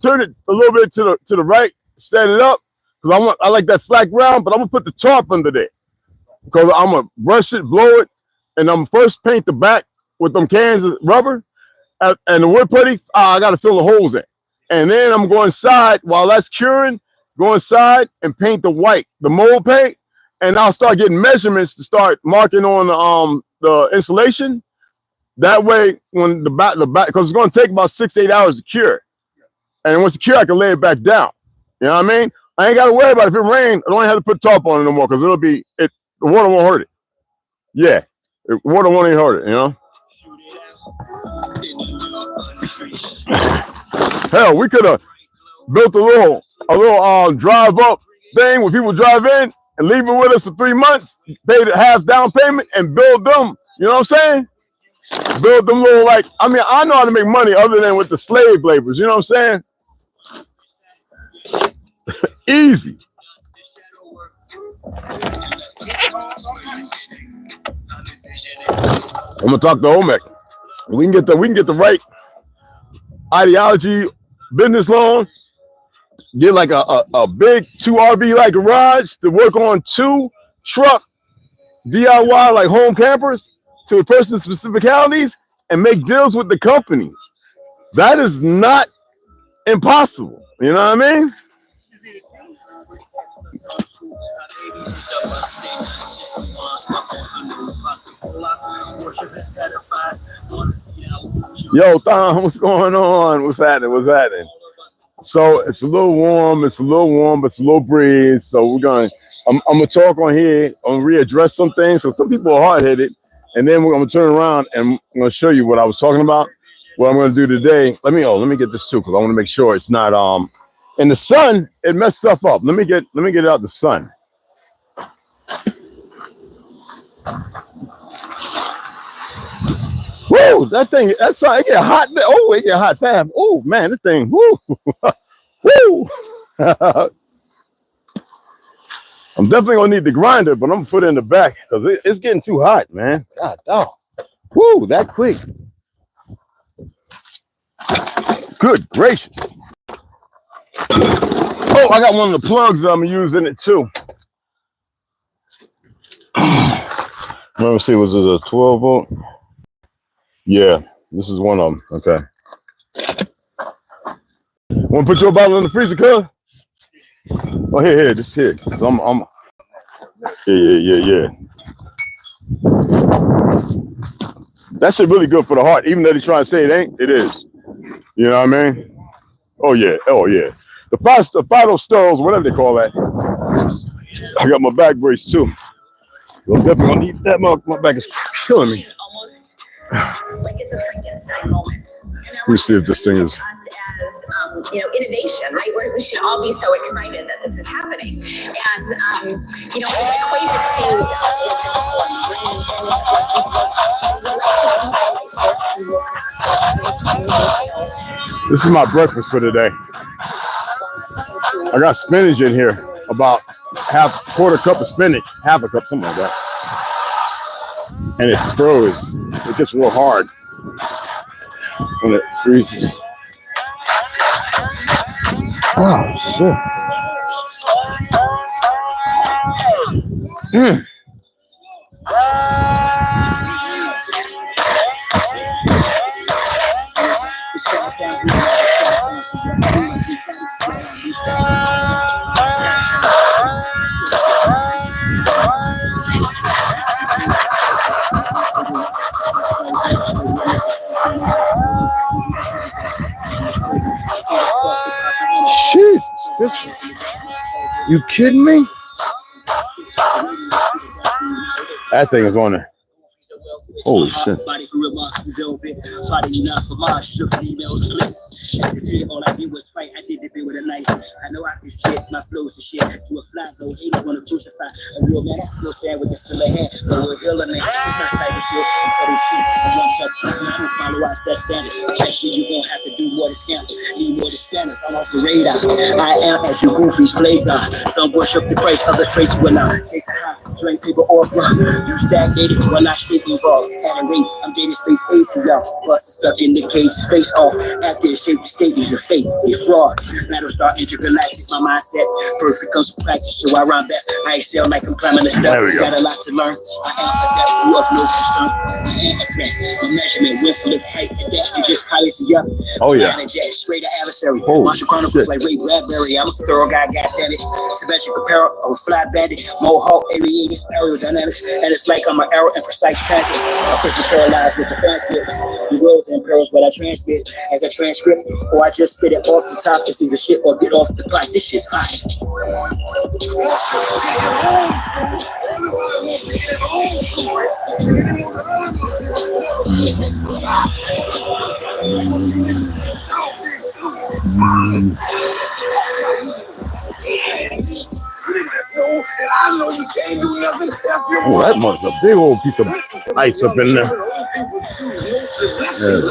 turn it a little bit to the right, set it up, because I like that flat ground, but I'm gonna put the tarp under there. Because I'm gonna brush it, blow it, and I'm first paint the back with them cans of rubber and the wood putty. I gotta fill the holes in. And then I'm going inside while that's curing, go inside and paint the white, the mold paint, and I'll start getting measurements to start marking on the insulation. That way, when the back, because it's going to take about 6 to 8 hours to cure. And once it cure, I can lay it back down. You know what I mean? I ain't got to worry about it. If it rains, I don't have to put tarp on it no more because the water won't hurt it. Yeah, the water won't even hurt it, you know? Hell, we could have built a little drive-up thing where people drive in and leave it with us for 3 months, pay the half down payment, and build them. You know what I'm saying? Build them little, like, I mean, I know how to make money other than with the slave laborers. You know what I'm saying? Easy. I'm gonna talk to Omek. We can get the right ideology, business loan. Get like a big 2 RV like garage to work on 2 truck DIY like home campers to a person's specificalities and make deals with the companies. That is not impossible. You know what I mean? Yo, Thom, what's going on? What's happening? What's happening? So it's a little warm, but it's a little breeze. So I'm gonna talk on here, I'm gonna readdress some things. So some people are hard-headed, and then we're gonna turn around and I'm gonna show you what I was talking about, what I'm gonna do today. Let me get this too, because I want to make sure it's not in the sun, it messed stuff up. Let me get it out the sun. Woo, it get hot. Oh, it get hot fast. Oh man, this thing, woo. Woo. I'm definitely gonna need the grinder, but I'm gonna put it in the back because it's getting too hot, man. God dog. Woo, that quick. Good gracious. Oh, I got one of the plugs that I'm using it too. Let me see, was it a 12 volt? Yeah, this is one of them. Okay. Want to put your bottle in the freezer, cuz? Oh, here, just here. Yeah. That shit really good for the heart, even though they try to say it ain't. It is. You know what I mean? Oh yeah. The Fido Stills, whatever they call that. I got my back brace too. So I'm definitely gonna need that. My back is killing me. Almost like it's a Frankenstein moment. Let me see if this thing is. Innovation, right? We should all be so excited that this is happening, and it's equated to. This is my breakfast for today. I got spinach in here, about quarter cup of spinach, half a cup, something like that. And it froze. It gets real hard when it freezes. Oh shit. Jesus, you kidding me? That thing is on there. Holy shit. All I did was fight. I did the bit with a knife. I know I can spit my flows to shit to a fly zone. Haters want to crucify a real man. I still stand with the filler hand, but we're healing it. It's not cyber shit. I'm for this shit. I'm one touch. I don't follow our set standards. Actually, you won't have to do more to scam. Need more to scanners. I'm off the radar. I am as you goofies play God. Some worship the Christ, others pray to Allah. Chase a high. drink paper or rum. You stagnated when I straight evolved. At a rate, I'm dating space AC, y'all. Bust stuck in the case, face off. After shape the state is your fate, you fraud. Battle start intergalactic, my mindset. Perfect comes from practice, so I rhyme best. I excel like I'm climbing the step. Got a lot to learn. I am a depth who of no concern. I am a threat. My measurement, width, lift, height, and depth is just pious and up. Oh yeah. Straight to adversary. Oh, Martial Chronicles like Ray Bradbury. I'm a thorough guy, goddamn it. Symmetrical apparel or flat bandit. Mohawk, aviators, aerodynamics. And it's like I'm an arrow and precise transit. My person paralyzed with the transcript. The world's in perils, but I transmit as a transcript. Or I just spit it off the top. It's either shit or get off the pot. This shit's hot. Oh, that must be a big old piece of ice up in there. Yeah.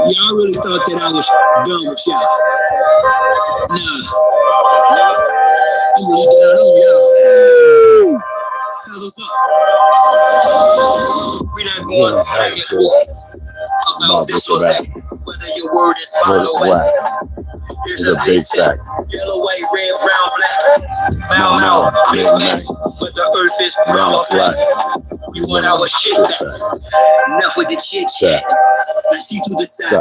Y'all really thought that I was done with y'all. Nah. I'm really down on y'all. So what's up? We not going back and forth about this or that. Whether your word is followed. It's a big fact. Yellow, white, red, brown, black. Bow out, big man. But the earth is brown or flat. We want our shit back. Enough with the chit chat. Let's see through the side.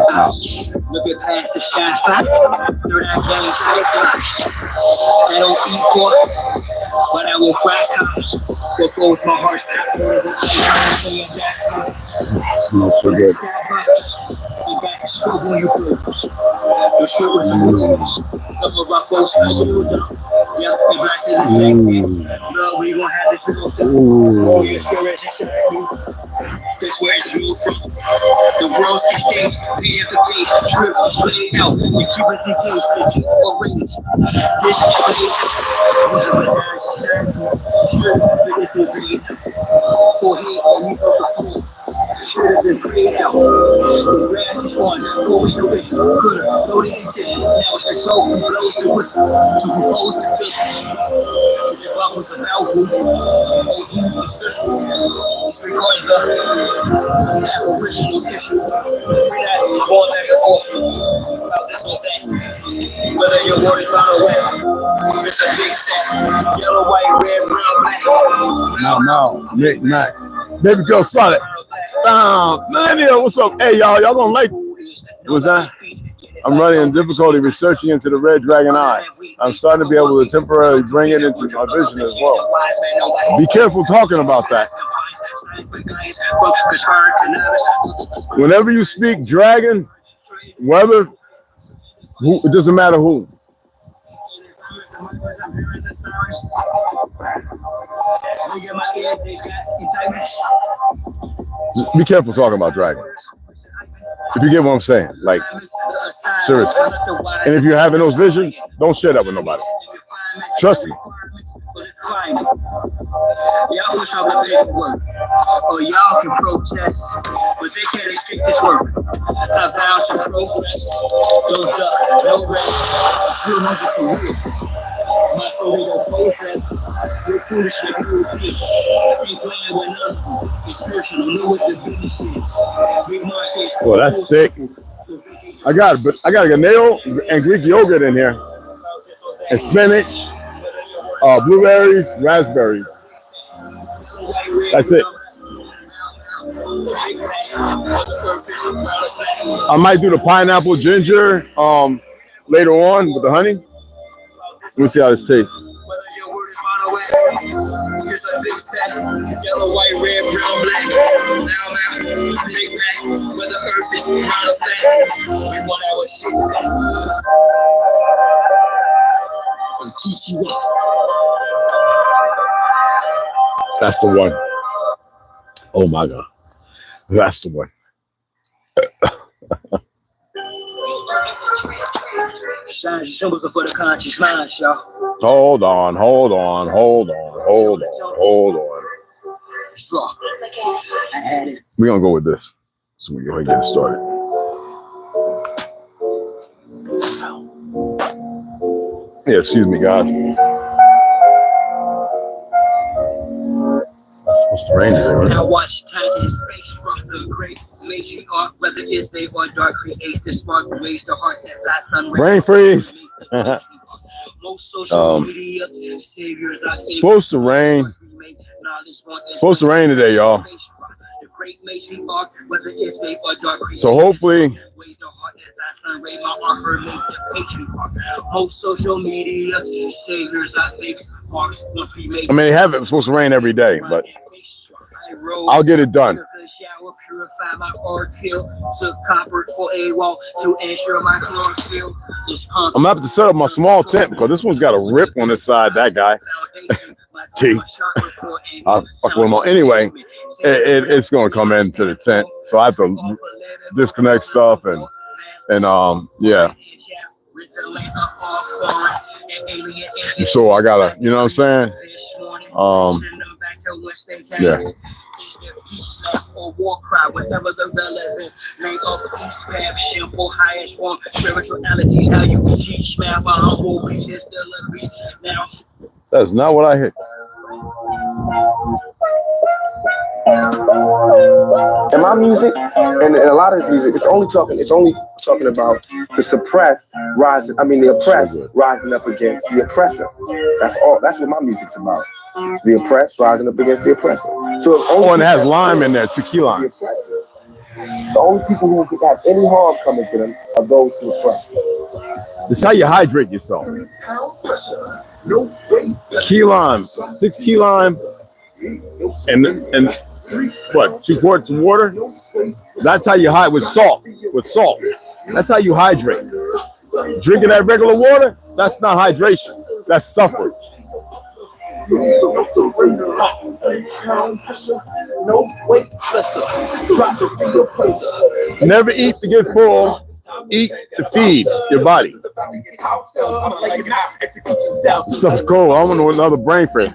Look at past the shot fight. Third eye game, shit. I don't eat pork, but I will fry cops. Propose my heart. Smells so good. Some of our folks are still dumb. Yep, they blacks in the same. No, we gonna have this real simple. That's where it's real from. The world's the stage, page after page, script played out. We keep us engaged, they keep arranged. This is played out. Was a nice shirt. This is played out. For here, and you felt the floor. Should have been played out. The draft is on. Always no issue. Coulda, loaded intention. Now it's control who blows the whistle. To who holds the pistol. The debuff about who. Those who the circle. It's recording that original issue. We're not going back and forth about this or that. Whether your word is found or wet. It's a big set. Yellow, white, red, brown, black. No, Nick, Mac. Baby girl solid. Millennial, what's up? Hey, y'all gonna like what's that? I'm running into difficulty researching into the red dragon eye. I'm starting to be able to temporarily bring it into my vision as well. Be careful talking about that. Whenever you speak dragon, weather, it doesn't matter who. Be careful talking about dragons. If you get what I'm saying, like seriously. And if you're having those visions, don't share that with nobody. Trust me. Y'all push out the paperwork, or y'all can protest, but they can't escape this work. I vow to progress. Don't duck, no rest. True music for real. My soul ain't no process. You're foolish like you would be. Ain't playing with none. It's personal. Know what the business is. Big Marcy. Well, that's thick. I got it, but I got a nail and Greek yogurt in here, and spinach, blueberries, raspberries. That's it. I might do the pineapple ginger later on with the honey. Let me see how this tastes. Yellow, white, red, brown, black. Now, big Mac, where the earth is round of flat. We want our shit back. And teach you up. That's the one. Oh my God. That's the one. Shine symbols for the conscious mind, y'all. Hold on. I had it. We're gonna go with this. So we go ahead and get it started. Yeah, excuse me, God. It's not supposed to rain today, right? Now watch time in space rock the great matriarch, whether it's day or dark, creates the spark, raise the heart that's our sun. Rain freeze. Most social media saviors are Supposed to rain. Supposed to rain today, y'all. The great matriarch, whether it's day or dark, So hopefully. Most social media saviors are fake. I mean, they have it supposed to rain every day, but I'll get it done. Purify my ordeal, took copper for a wall to ensure my chlorophyll is pumped. I'm gonna have to set up my small tent because this one's got a rip on this side. That guy. Gee, I'll fuck with him on. Anyway, it's gonna come into the tent, so I have to disconnect stuff and yeah. So I gotta, you know what I'm saying? Yeah. Or war cry, whatever the relevant name of each path, simple, highest form, spiritualities, how you can teach math, a humble beast is still a beast. Now, that's not what I hit. And my music, and a lot of this music, it's only talking about the suppressed rising. I mean, the oppressed rising up against the oppressor. That's all. That's what my music's about. The oppressed rising up against the oppressor. So if one has lime in there, tequila. The only people who could have any harm coming to them are those who oppress. It's how you hydrate yourself. Key lime, 6 key lime, and what, 2 quarts of water? That's how you hydrate with salt. With salt. That's how you hydrate. Drinking that regular water, that's not hydration. That's suffrage. Never eat to get full. Eat to feed your body. Stuff's cold. I want to know another brain freeze.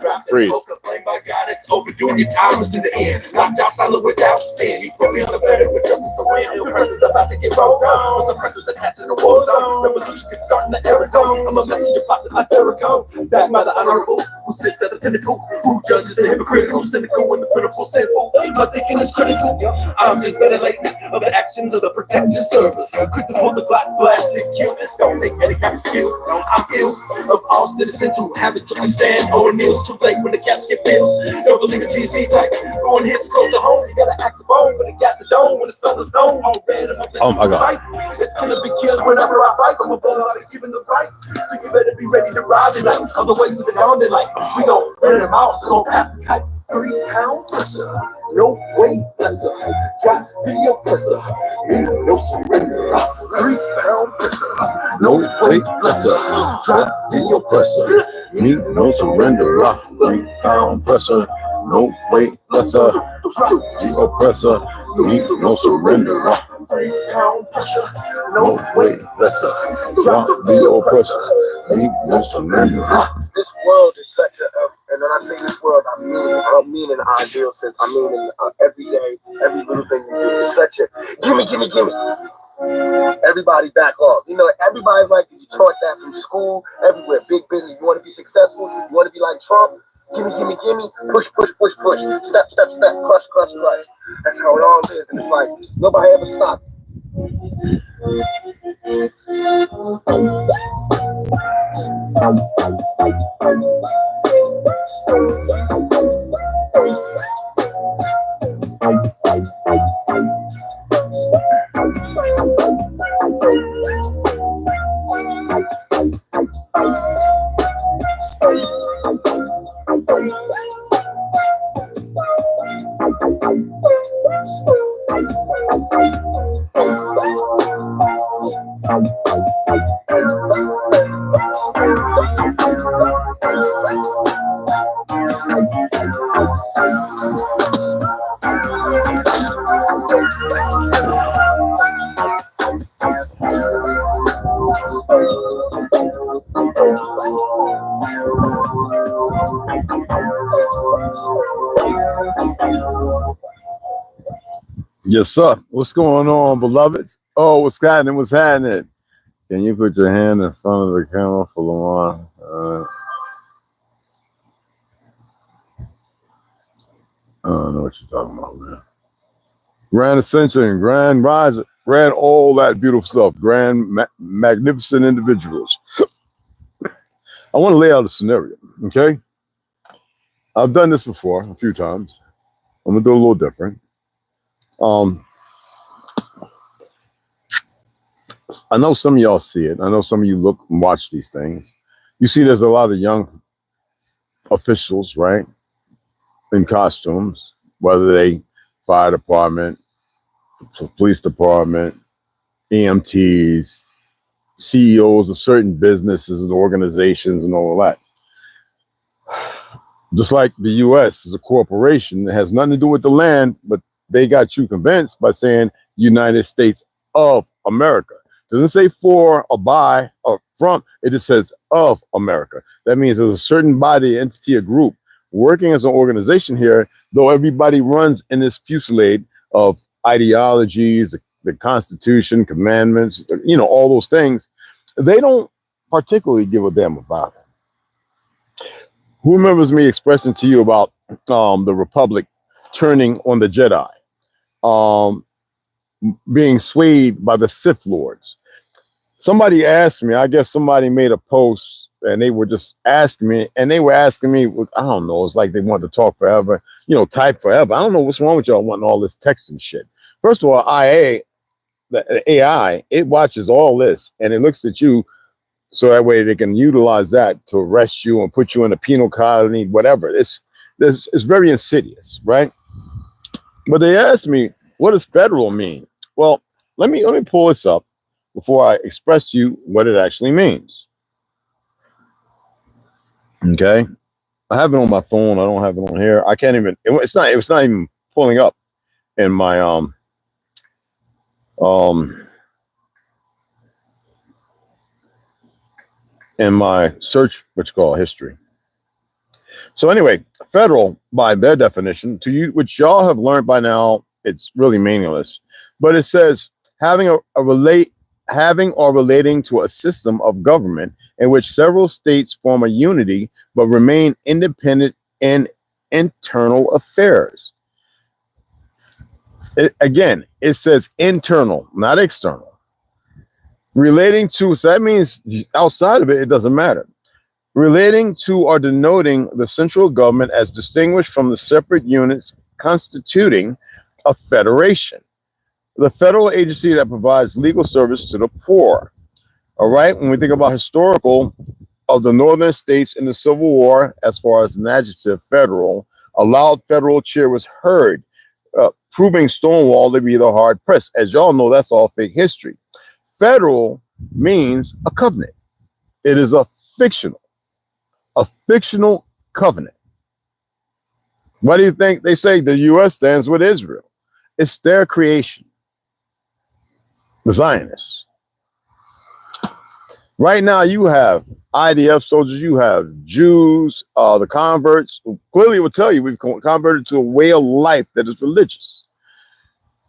That mother honorable who sits at the pinnacle, who judges the hypocritical, cynical, and the pitiful sinful. My thinking is critical. I'm just ventilating of the actions of the protective service. Quick to pull the Glock, blast and kill. This don't take any kind of skill. No, I'm ill of all citizens who haven't took a stand. Or meals too late when the caps get filled. Don't believe in GC type. Going hits close to home. You gotta act the bone, but it got the dome when the sun is on. All red and oh my God. It's gonna be killed whenever I fight. I'm a blow out and giving the right. So you better be ready to ride tonight. On the way to the dawn daylight. We gon' burn them out, so gon' pass the kite. 3 pound pressure, no weight lesser. Drop the oppressor, no surrender. 3 pound pressure, no weight lesser. Drop the oppressor, No surrender. 3 pound pressure, No weight lesser. The oppressor. No surrender. 3 pound pressure, no weight lesser. Drop the oppressor. No surrender. This world is such a, and when I say this world, I mean in an ideal sense. I mean in every day, every little thing you do. It's such a gimme. Everybody back off. You know, everybody's like, you taught that from school, everywhere. Big business. You want to be successful? You want to be like Trump? Gimme. Push. Step. Crush. That's how it all is. And it's like, nobody ever stopped. Yes, sir. What's going on, beloveds? Oh, what's happening? Can you put your hand in front of the camera for Lamar? I don't know what you're talking about, man. Grand Ascension, Grand Rise, Grand, all that beautiful stuff. Grand, magnificent individuals. I want to lay out a scenario, okay? I've done this before a few times. I'm gonna do a little different. I know some of y'all see it. I know some of you look and watch these things. You see there's a lot of young officials, right? In costumes, whether they fire department, police department, EMTs, CEOs of certain businesses and organizations and all of that. Just like the US is a corporation, it has nothing to do with the land, but they got you convinced by saying United States of America. It doesn't say for or by or from, it just says of America. That means there's a certain body, entity, or group working as an organization here, though everybody runs in this fusillade of ideologies, the Constitution, commandments, you know, all those things. They don't particularly give a damn about it. Who remembers me expressing to you about the Republic turning on the Jedi, being swayed by the Sith Lords? Somebody asked me, I guess somebody made a post and they were just asking me, and they were asking me, I don't know, it's like they wanted to talk forever, you know, type forever. I don't know what's wrong with y'all wanting all this texting shit. First of all, the AI, it watches all this and it looks at you so that way they can utilize that to arrest you and put you in a penal colony, whatever. It's very insidious, right? But they asked me, what does federal mean? Well, let me pull this up before I express to you what it actually means. Okay, I have it on my phone. I don't have it on here. I can't even. It's not even pulling up in my in my search, what you call history. So anyway, federal, by their definition, to you, which y'all have learned by now, it's really meaningless. But it says having or relating to a system of government in which several states form a unity but remain independent in internal affairs. Again, it says internal, not external. Relating to, so that means outside of it, it doesn't matter. Relating to or denoting the central government as distinguished from the separate units constituting a federation. The federal agency that provides legal service to the poor. All right, when we think about historical of the northern states in the Civil War, as far as an adjective, federal, a loud federal cheer was heard, proving Stonewall to be the hard press. As y'all know, that's all fake history. Federal means a covenant. It is a fictional covenant. Why do you think they say the U.S. stands with Israel? It's their creation, the Zionists. Right now, you have IDF soldiers, you have Jews, the converts, who clearly will tell you we've converted to a way of life that is religious.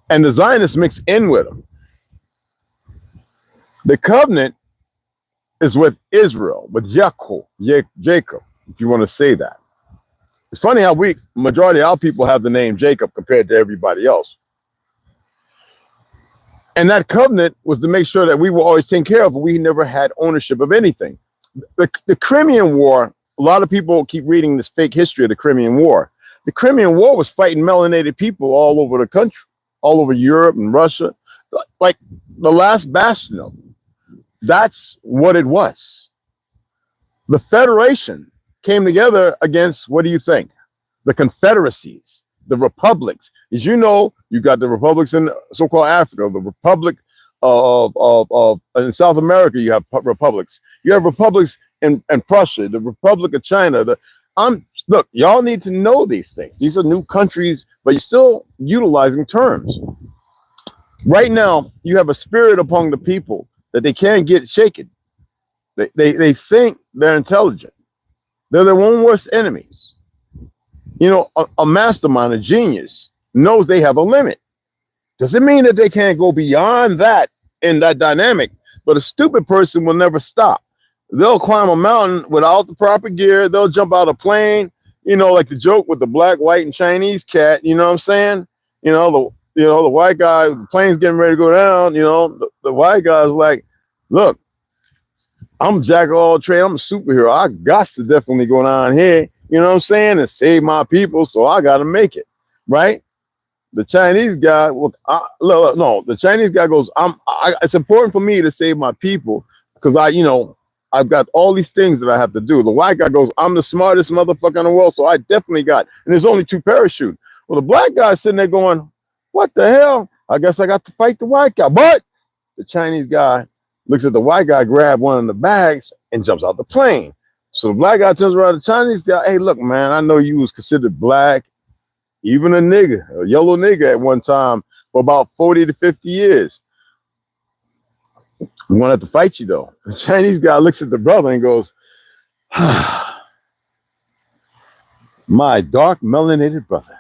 And the Zionists mix in with them. The covenant is with Israel, with Jacob, if you want to say that. It's funny how majority of our people have the name Jacob compared to everybody else. And that covenant was to make sure that we were always taken care of, but we never had ownership of anything. The Crimean War, a lot of people keep reading this fake history of the Crimean War. The Crimean War was fighting melanated people all over the country, all over Europe and Russia, like the last bastion of them. That's what it was. The Federation came together against, what do you think? The confederacies, the republics. As you know, you got the republics in so-called Africa, the republic of in South America, you have republics. You have republics in Prussia, the Republic of China. Look, y'all need to know these things. These are new countries, but you're still utilizing terms. Right now, you have a spirit among the people that they can't get shaken. They think they're intelligent. They're their own worst enemies. You know, a mastermind, a genius, knows they have a limit. Doesn't mean that they can't go beyond that in that dynamic. But a stupid person will never stop. They'll climb a mountain without the proper gear. They'll jump out a plane, you know, like the joke with the black, white, and Chinese cat. You know what I'm saying? You know, the white guy, the plane's getting ready to go down. You know, the white guy's like, look, I'm jack of all trades. I'm a superhero. I got to definitely go down here, you know what I'm saying, and save my people. So I got to make it, right? The Chinese guy, look, no, the Chinese guy goes, it's important for me to save my people because I've got all these things that I have to do. The white guy goes, I'm the smartest motherfucker in the world, so I definitely got, and there's only 2 parachutes. Well, the black guy's sitting there going, what the hell? I guess I got to fight the white guy. But the Chinese guy looks at the white guy, grab one of the bags, and jumps out the plane. So the black guy turns around to the Chinese guy, hey, look, man, I know you was considered black, even a nigga, a yellow nigga at one time for about 40 to 50 years. I'm gonna have to fight you though. The Chinese guy looks at the brother and goes, my dark melanated brother.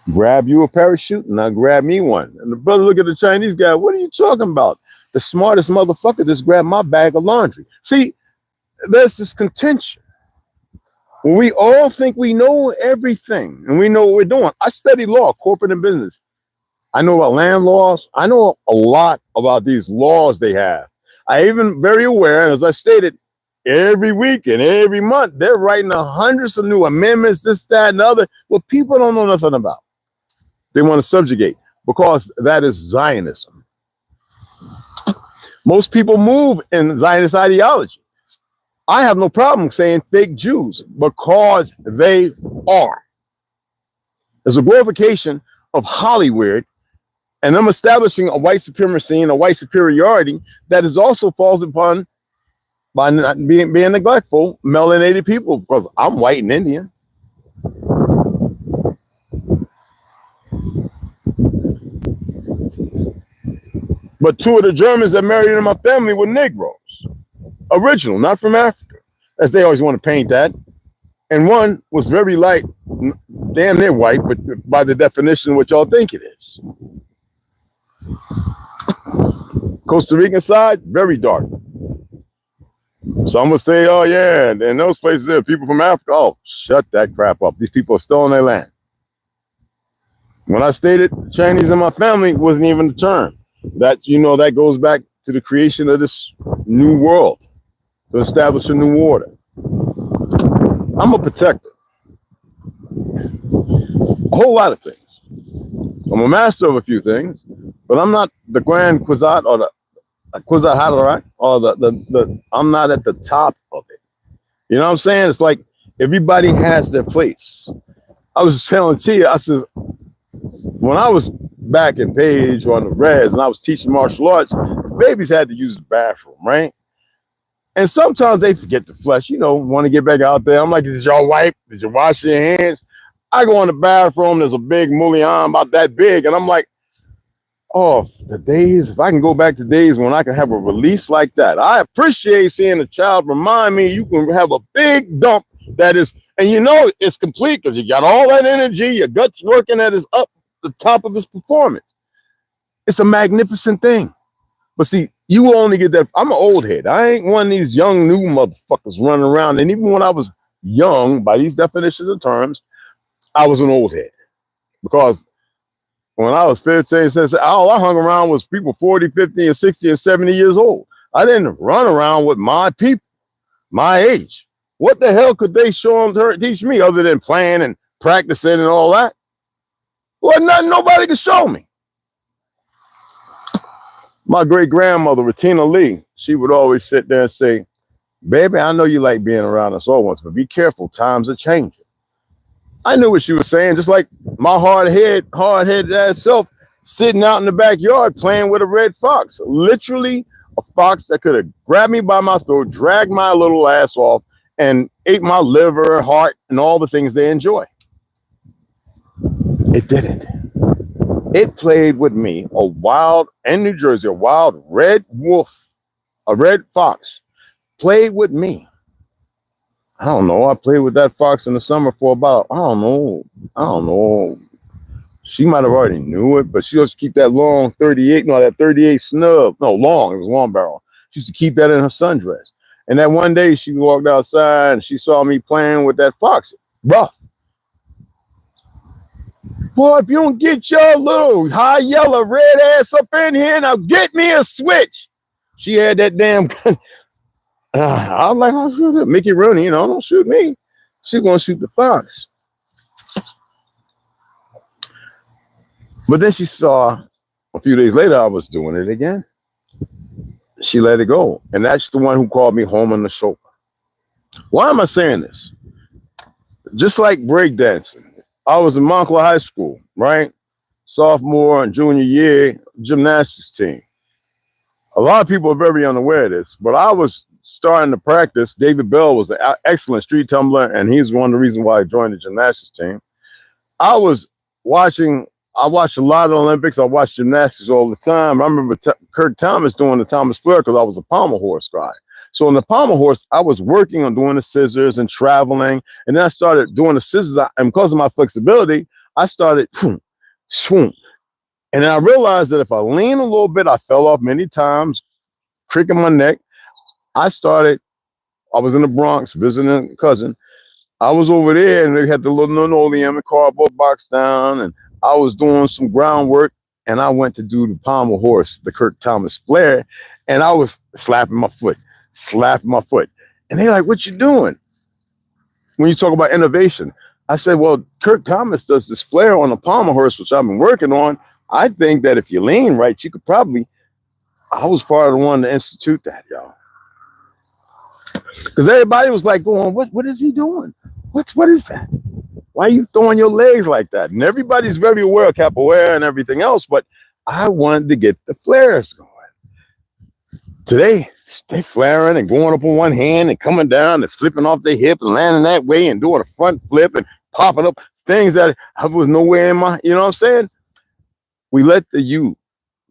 Grab you a parachute and I grab me one. And the brother look at the Chinese guy, what are you talking about? The smartest motherfucker just grabbed my bag of laundry. See, there's this contention. When we all think we know everything and we know what we're doing. I study law, corporate and business. I know about land laws. I know a lot about these laws they have. I even very aware, and as I stated, every week and every month, they're writing hundreds of new amendments, this, that, and the other, what people don't know nothing about. They want to subjugate because that is Zionism. Most people move in Zionist ideology. I have no problem saying fake Jews because they are. There's a glorification of Hollywood and them establishing a white supremacy and a white superiority that is also falls upon by not being neglectful melanated people because I'm white and Indian. But 2 of the Germans that married in my family were Negroes. Original, not from Africa, as they always want to paint that. And one was very light, damn near white, but by the definition of what y'all think it is. Costa Rican side, very dark. Some would say, oh yeah, in those places there, people from Africa, oh, shut that crap up. These people are still on their land. When I stated Chinese in my family wasn't even the term. That's, that goes back to the creation of this new world, to establish a new order. I'm a protector. A whole lot of things. I'm a master of a few things, but I'm not the Grand Kwisatz or the Kwisatz Haderach or I'm not at the top of it. You know what I'm saying? It's like everybody has their place. I was telling Tia, I said, when I was back in Page or on the res and I was teaching martial arts, babies had to use the bathroom, right? And sometimes they forget the flush, want to get back out there. I'm like, did y'all wipe? Did you wash your hands? I go in the bathroom, there's a big mullion about that big, and I'm like, oh, the days, if I can go back to days when I can have a release like that. I appreciate seeing a child remind me you can have a big dump that is, and it's complete because you got all that energy, your gut's working, that is up the top of his performance. It's a magnificent thing. But see, you will only get that. I'm an old head. I ain't one of these young new motherfuckers running around. And even when I was young, by these definitions of terms, I was an old head. Because when I was 15, 16, all I hung around was people 40, 50, and 60, and 70 years old. I didn't run around with my people, my age. What the hell could they teach me other than playing and practicing and all that? Well, nothing nobody could show me. My great-grandmother, Retina Lee, she would always sit there and say, baby, I know you like being around us all once, but be careful, times are changing. I knew what she was saying, just like my hard-headed ass self sitting out in the backyard playing with a red fox. Literally a fox that could have grabbed me by my throat, dragged my little ass off, and ate my liver, heart, and all the things they enjoy. It didn't. It played with me, in New Jersey, a wild red wolf, a red fox, played with me. I don't know. I played with that fox in the summer for about, I don't know, She might have already knew it, but she used to keep that long 38, no, that 38 snub. No, long, it was long barrel. She used to keep that in her sundress. And that one day she walked outside and she saw me playing with that fox. Rough. Boy, if you don't get your little high yellow red ass up in here, now get me a switch. She had that damn gun. I was like, oh, shoot it. Mickey Rooney, you know, don't shoot me. She's going to shoot the fox. But then she saw a few days later I was doing it again. She let it go. And that's the one who called me home on the shoulder. Why am I saying this? Just like breakdancing. I was in Montclair High School, right? Sophomore and junior year gymnastics team. A lot of people are very unaware of this, but I was starting to practice. David Bell was an excellent street tumbler, and he's one of the reasons why I joined the gymnastics team. I watched a lot of the Olympics. I watched gymnastics all the time. I remember Kirk Thomas doing the Thomas Flare because I was a pommel horse guy. So on the pommel horse, I was working on doing the scissors and traveling. And then I started doing the scissors. And because of my flexibility, I started swoon. And then I realized that if I lean a little bit, I fell off many times, cricking my neck. I was in the Bronx visiting a cousin. I was over there and they had the little linoleum and cardboard box down, and I was doing some groundwork, and I went to do the pommel horse, the Kirk Thomas Flare, and I was slapping my foot. And they're like, what you doing? When you talk about innovation, I said, well, Kirk Thomas does this flare on the pommel horse, which I've been working on. I think that if you lean right, you could probably, I was part of the one to institute that, y'all. Because everybody was like going, what is he doing? What is that? Why are you throwing your legs like that? And everybody's very aware of capoeira and everything else, but I wanted to get the flares going. Today, they flaring and going up on one hand and coming down and flipping off their hip and landing that way and doing a front flip and popping up things that I was nowhere in my, you know what I'm saying? We let the youth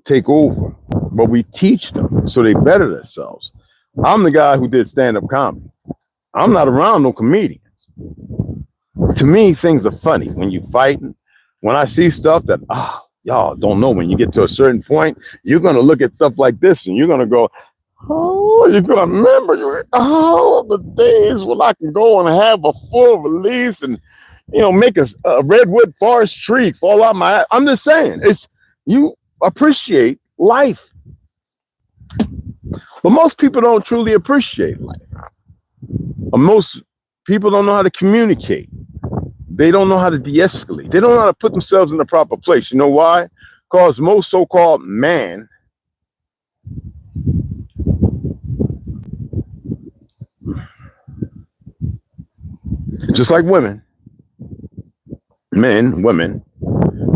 take over, but we teach them so they better themselves. I'm the guy who did stand-up comedy. I'm not around no comedians. To me, things are funny when you fighting. When I see stuff that, y'all don't know, when you get to a certain point, you're going to look at stuff like this and you're going to go, oh, you're going to remember the days when I can go and have a full release and, you know, make a redwood forest tree fall out my ass. I'm just saying, you appreciate life. But most people don't truly appreciate life. Most people don't know how to communicate. They don't know how to de-escalate. They don't know how to put themselves in the proper place. You know why? Because most so-called man just like women, men, women,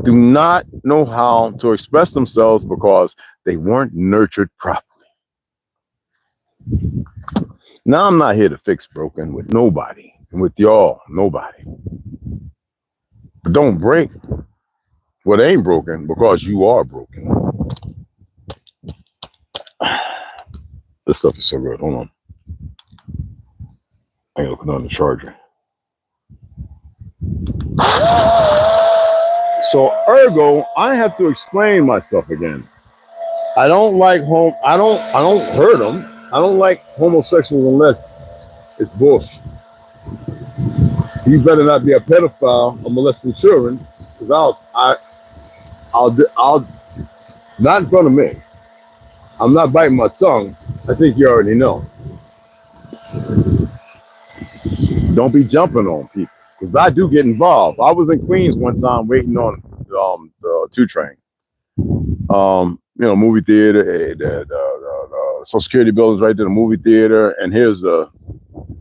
do not know how to express themselves because they weren't nurtured properly. Now, I'm not here to fix broken with nobody, with y'all, nobody. But don't break what ain't broken because you are broken. This stuff is so good. Hold on. I gotta put on the charger. So ergo, I have to explain myself again. I don't like I don't hurt them. I don't like homosexuals unless it's bullshit. You better not be a pedophile or molesting children, because I'll not in front of me. I'm not biting my tongue. I think you already know. Don't be jumping on people, because I do get involved. I was in Queens one time waiting on the 2 train. You know, movie theater, the Social Security building's right there, the movie theater, and here's the,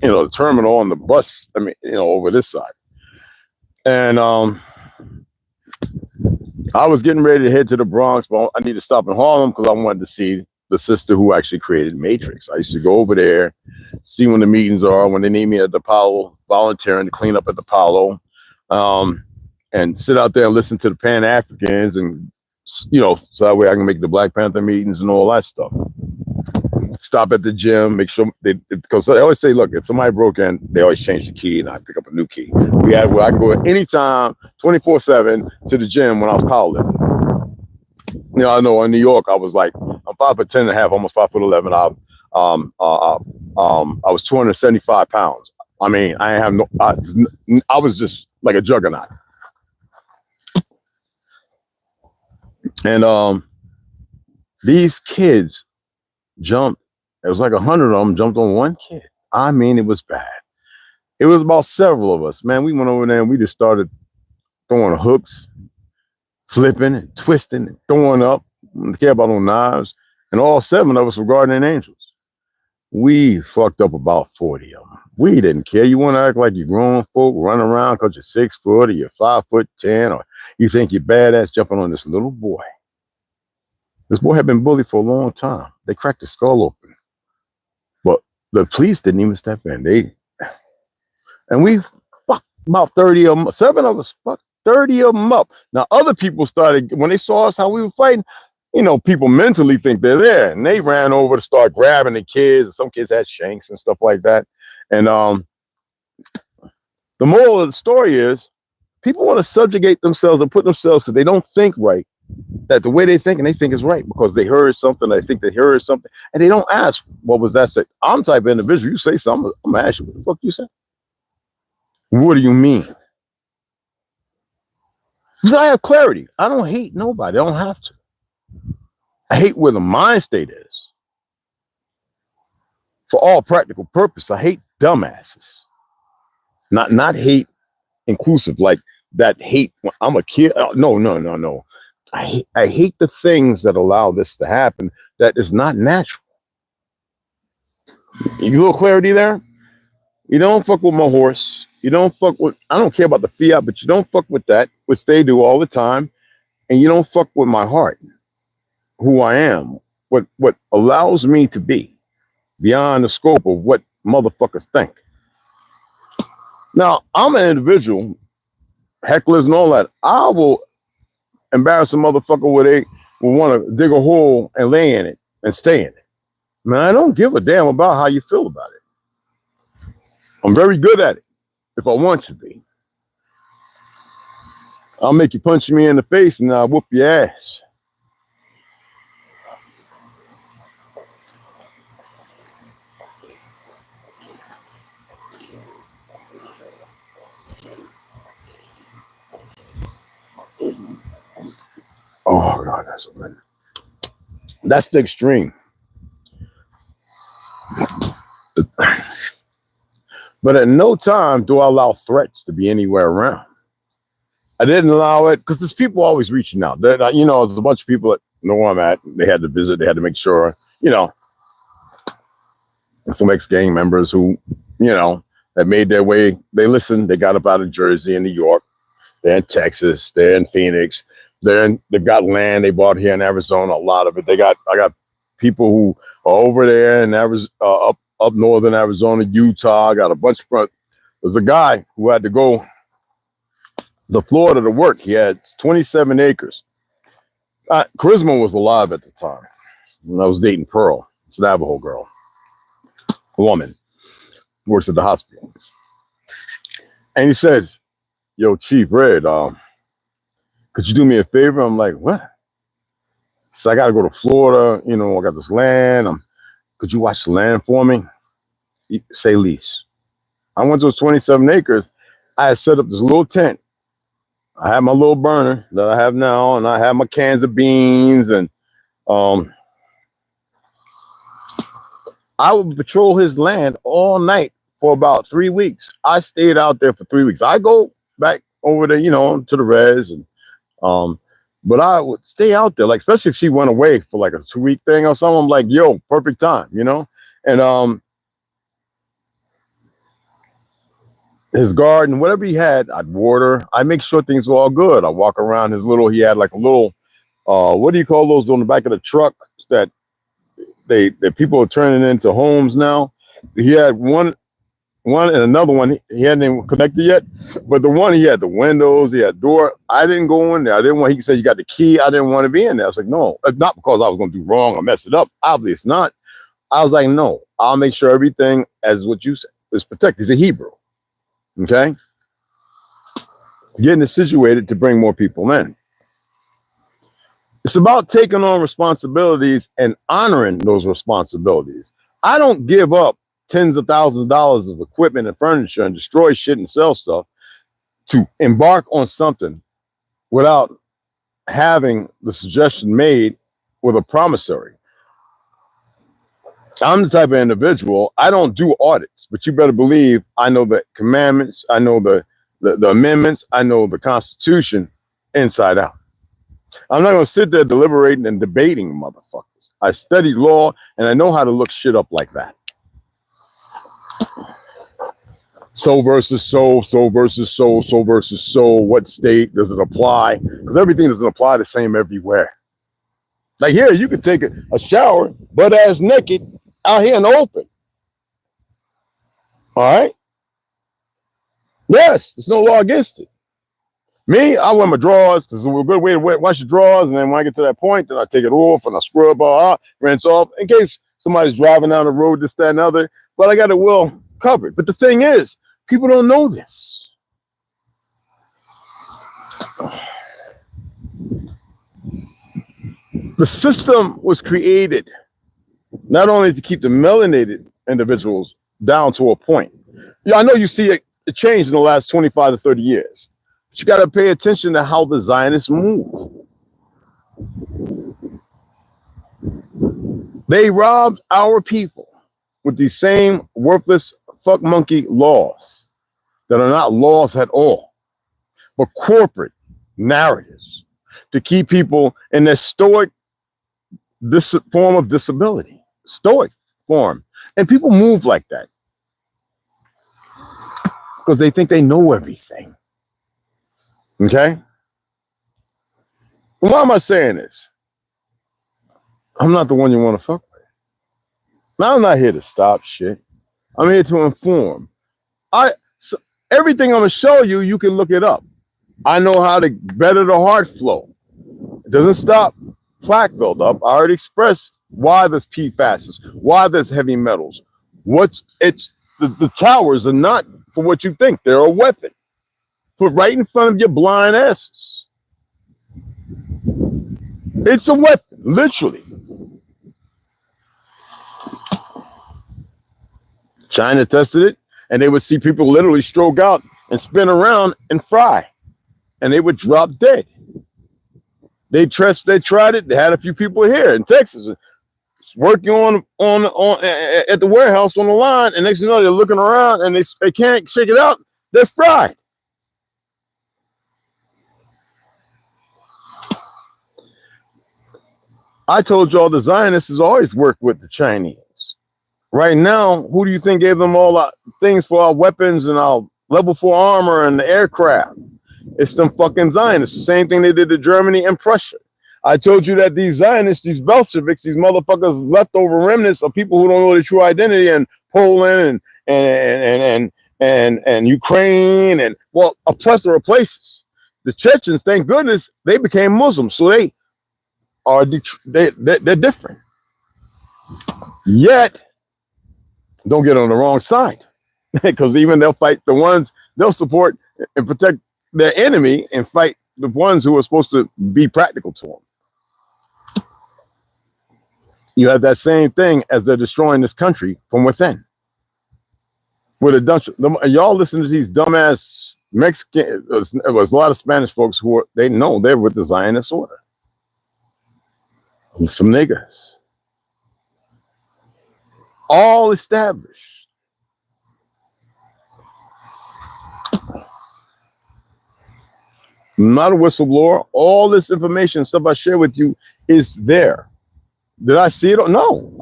you know, the terminal on the bus. I mean, you know, over this side. And I was getting ready to head to the Bronx, but I need to stop in Harlem because I wanted to see the sister who actually created Matrix. I used to go over there, see when the meetings are, when they need me at the Apollo, volunteering to clean up at the Apollo, and sit out there and listen to the Pan-Africans, and, you know, so that way I can make the Black Panther meetings and all that stuff. stop at the gym, make sure because they always say, look, if somebody broke in, they always change the key and I pick up a new key. We had where I can go at any time, 24/7 to the gym when I was powerlifting. You know, I know in New York, I was like, I'm 5'10.5", almost 5'11". I was 275 pounds. I mean, I have no, I was just like a juggernaut. And these kids jumped. It was like 100 of them jumped on one kid. I mean, it was bad. It was about several of us, man. We went over there and we just started throwing hooks, flipping and twisting and throwing up. We didn't care about no knives. And all 7 of us were guardian angels. We fucked up about 40 of them. We didn't care. You want to act like you're grown folk, run around because you're 6 foot or you're 5'10", or you think you're badass jumping on this little boy. This boy had been bullied for a long time. They cracked his skull open. But the police didn't even step in. And we fucked about 30 of them. 7 of us fucked 30 of them up. Now, other people started, when they saw us, how we were fighting, you know, people mentally think they're there. And they ran over to start grabbing the kids. Some kids had shanks and stuff like that. And the moral of the story is people want to subjugate themselves and put themselves, because they don't think right, that the way they think and they think is right because they heard something, they think they heard something, and they don't ask, what was that say? I'm the type of individual, you say something, I'm going to ask you, what the fuck you say? What do you mean? Because I have clarity. I don't hate nobody. I don't have to. I hate where the mind state is. For all practical purpose, I hate dumbasses. Not hate inclusive, like that hate when I'm a kid. No. I hate the things that allow this to happen that is not natural. You little clarity there? You don't fuck with my horse. You don't fuck with, I don't care about the fiat, but you don't fuck with that, which they do all the time. And you don't fuck with my heart, who I am, what allows me to be beyond the scope of what motherfuckers think. Now, I'm an individual, hecklers and all that. I will embarrass a motherfucker where they will want to dig a hole and lay in it and stay in it. Man, I don't give a damn about how you feel about it. I'm very good at it if I want to be. I'll make you punch me in the face and I'll whoop your ass. Oh God, that's so good. That's the extreme. But at no time do I allow threats to be anywhere around. I didn't allow it because there's people always reaching out. You know, there's a bunch of people that know where I'm at. They had to visit. They had to make sure, you know, and some ex-gang members who, you know, that made their way. They listened. They got up out of Jersey and New York. They're in Texas. They're in Phoenix. They've got land they bought here in Arizona. A lot of it. I got people who are over there in Arizona, up northern Arizona, Utah. I got a bunch of front. There's a guy who had to go to Florida to work. He had 27 acres. Charisma was alive at the time when I was dating Pearl. It's a Navajo girl, a woman, works at the hospital. And he says, "Yo, Chief Red, could you do me a favor?" I'm like, "What?" So I got to go to Florida. You know, I got this land. Could you watch the land for me? Say lease. I went to those 27 acres. I had set up this little tent. I had my little burner that I have now, and I had my cans of beans, and I would patrol his land all night for about 3 weeks. I stayed out there for 3 weeks. I go back over there, you know, to the res, and but I would stay out there, like, especially if she went away for like a 2-week thing or something. I'm like, yo, perfect time, you know? And his garden, whatever he had, I'd water. I make sure things were all good. I walk around his little, he had like a little, what do you call those on the back of the truck that that people are turning into homes now? He had one and another one he hadn't even connected yet, but the one he had the windows, he had door. I didn't go in there. I didn't want. He said you got the key. I didn't want to be in there. I was like, no, not because I was going to do wrong or mess it up. Obviously it's not, I was like, no, I'll make sure everything, as what you said, is protected. He's a Hebrew. Okay? Getting it situated to bring more people in. It's about taking on responsibilities and honoring those responsibilities. I don't give up tens of thousands of dollars of equipment and furniture and destroy shit and sell stuff to embark on something without having the suggestion made with a promissory. I'm the type of individual, I don't do audits, but you better believe I know the commandments, I know the amendments, I know the Constitution inside out. I'm not going to sit there deliberating and debating motherfuckers. I studied law and I know how to look shit up like that. So versus so, so versus so, so versus so. What state does it apply? Because everything doesn't apply the same everywhere. Like here, you could take a shower, butt ass naked, out here in the open. All right? Yes, there's no law against it. Me, I wear my drawers because it's a good way to wash your drawers. And then when I get to that point, then I take it off and I scrub out, rinse off in case somebody's driving down the road, this, that, and other. But I got it well covered. But the thing is, people don't know this. The system was created not only to keep the melanated individuals down to a point. Yeah, I know you see a change in the last 25 to 30 years. But you got to pay attention to how the Zionists move. They robbed our people with these same worthless fuck monkey laws that are not laws at all, but corporate narratives to keep people in their stoic form of disability, stoic form. And people move like that because they think they know everything. Okay? Why am I saying this? I'm not the one you want to fuck with. Now, I'm not here to stop shit. I'm here to inform. Everything I'm going to show you, you can look it up. I know how to better the heart flow. It doesn't stop plaque buildup. I already expressed why there's PFASs, why there's heavy metals. The towers are not for what you think. They're a weapon. Put right in front of your blind asses. It's a weapon, literally. China tested it, and they would see people literally stroke out and spin around and fry, and they would drop dead. They tried it. They had a few people here in Texas working on at the warehouse on the line, and next thing you know, they're looking around and they can't shake it out. They're fried. I told y'all the Zionists has always worked with the Chinese. Right now, who do you think gave them all our things for our weapons and our level 4 armor and the aircraft? It's them fucking Zionists. The same thing they did to Germany and Prussia. I told you that these Zionists, these Bolsheviks, these motherfuckers, leftover remnants of people who don't know their true identity in Poland and Ukraine and, well, a plethora of places. The Chechens, thank goodness, they became Muslims, so they're different. Yet, don't get on the wrong side, because even they'll fight the ones, they'll support and protect their enemy and fight the ones who are supposed to be practical to them. You have that same thing as they're destroying this country from within. Y'all listen to these dumbass Mexican, it was a lot of Spanish folks who they know they're with the Zionist order. Some niggas. All established. I'm not a whistleblower. All this information, stuff I share with you is there. Did I see it? No.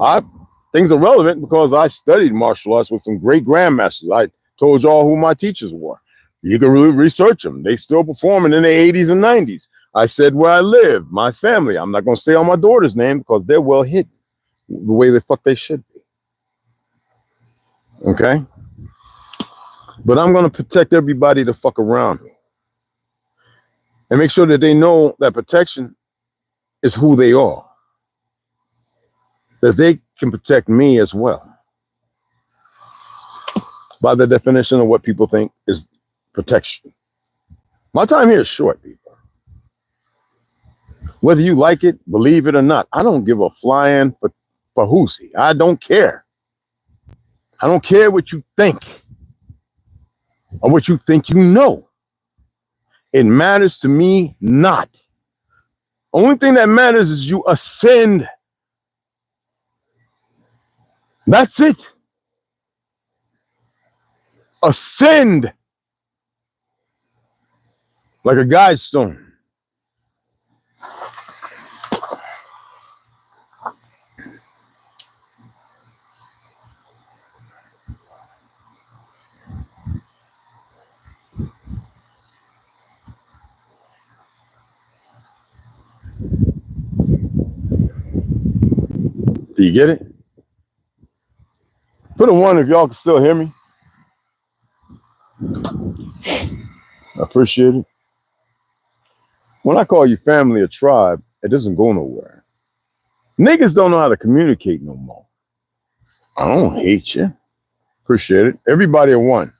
Things are relevant because I studied martial arts with some great grandmasters. I told y'all who my teachers were. You can really research them. They still performing in the 80s and 90s. I said where I live, my family. I'm not going to say all my daughter's name because they're well hidden the way the fuck they should be. Okay? But I'm going to protect everybody the fuck around me. And make sure that they know that protection is who they are. That they can protect me as well. By the definition of what people think is protection. My time here is short, people. Whether you like it, believe it or not, I don't give a flying for whoosy. I don't care. I don't care what you think or what you think you know. It matters to me not. Only thing that matters is you ascend. That's it. Ascend like a guide stone. Do you get it? Put a 1 if y'all can still hear me. I appreciate it. When I call you family or tribe, it doesn't go nowhere. Niggas don't know how to communicate no more. I don't hate you. Appreciate it. Everybody at one.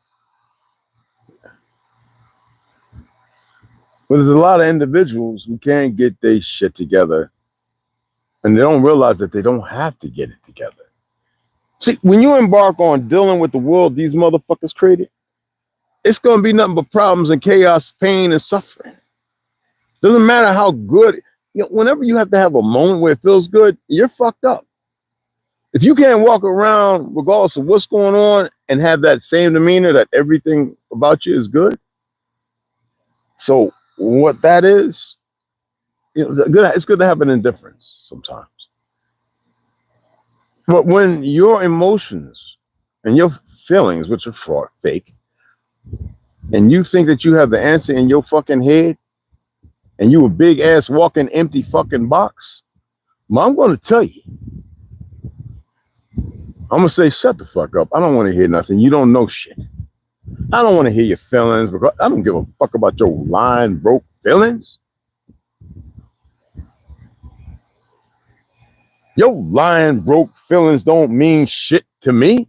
But there's a lot of individuals who can't get their shit together, and they don't realize that they don't have to get it together. See, when you embark on dealing with the world these motherfuckers created, it's going to be nothing but problems and chaos, pain and suffering. Doesn't matter how good, whenever you have to have a moment where it feels good, you're fucked up. If you can't walk around regardless of what's going on and have that same demeanor that everything about you is good. So what that is, it's good to have an indifference sometimes. But when your emotions and your feelings, which are fraud, fake, and you think that you have the answer in your fucking head, and you a big ass walking empty fucking box, I'm going to tell you. I'm going to say, shut the fuck up. I don't want to hear nothing. You don't know shit. I don't want to hear your feelings because I don't give a fuck about your lying, broke feelings. Your lying, broke feelings don't mean shit to me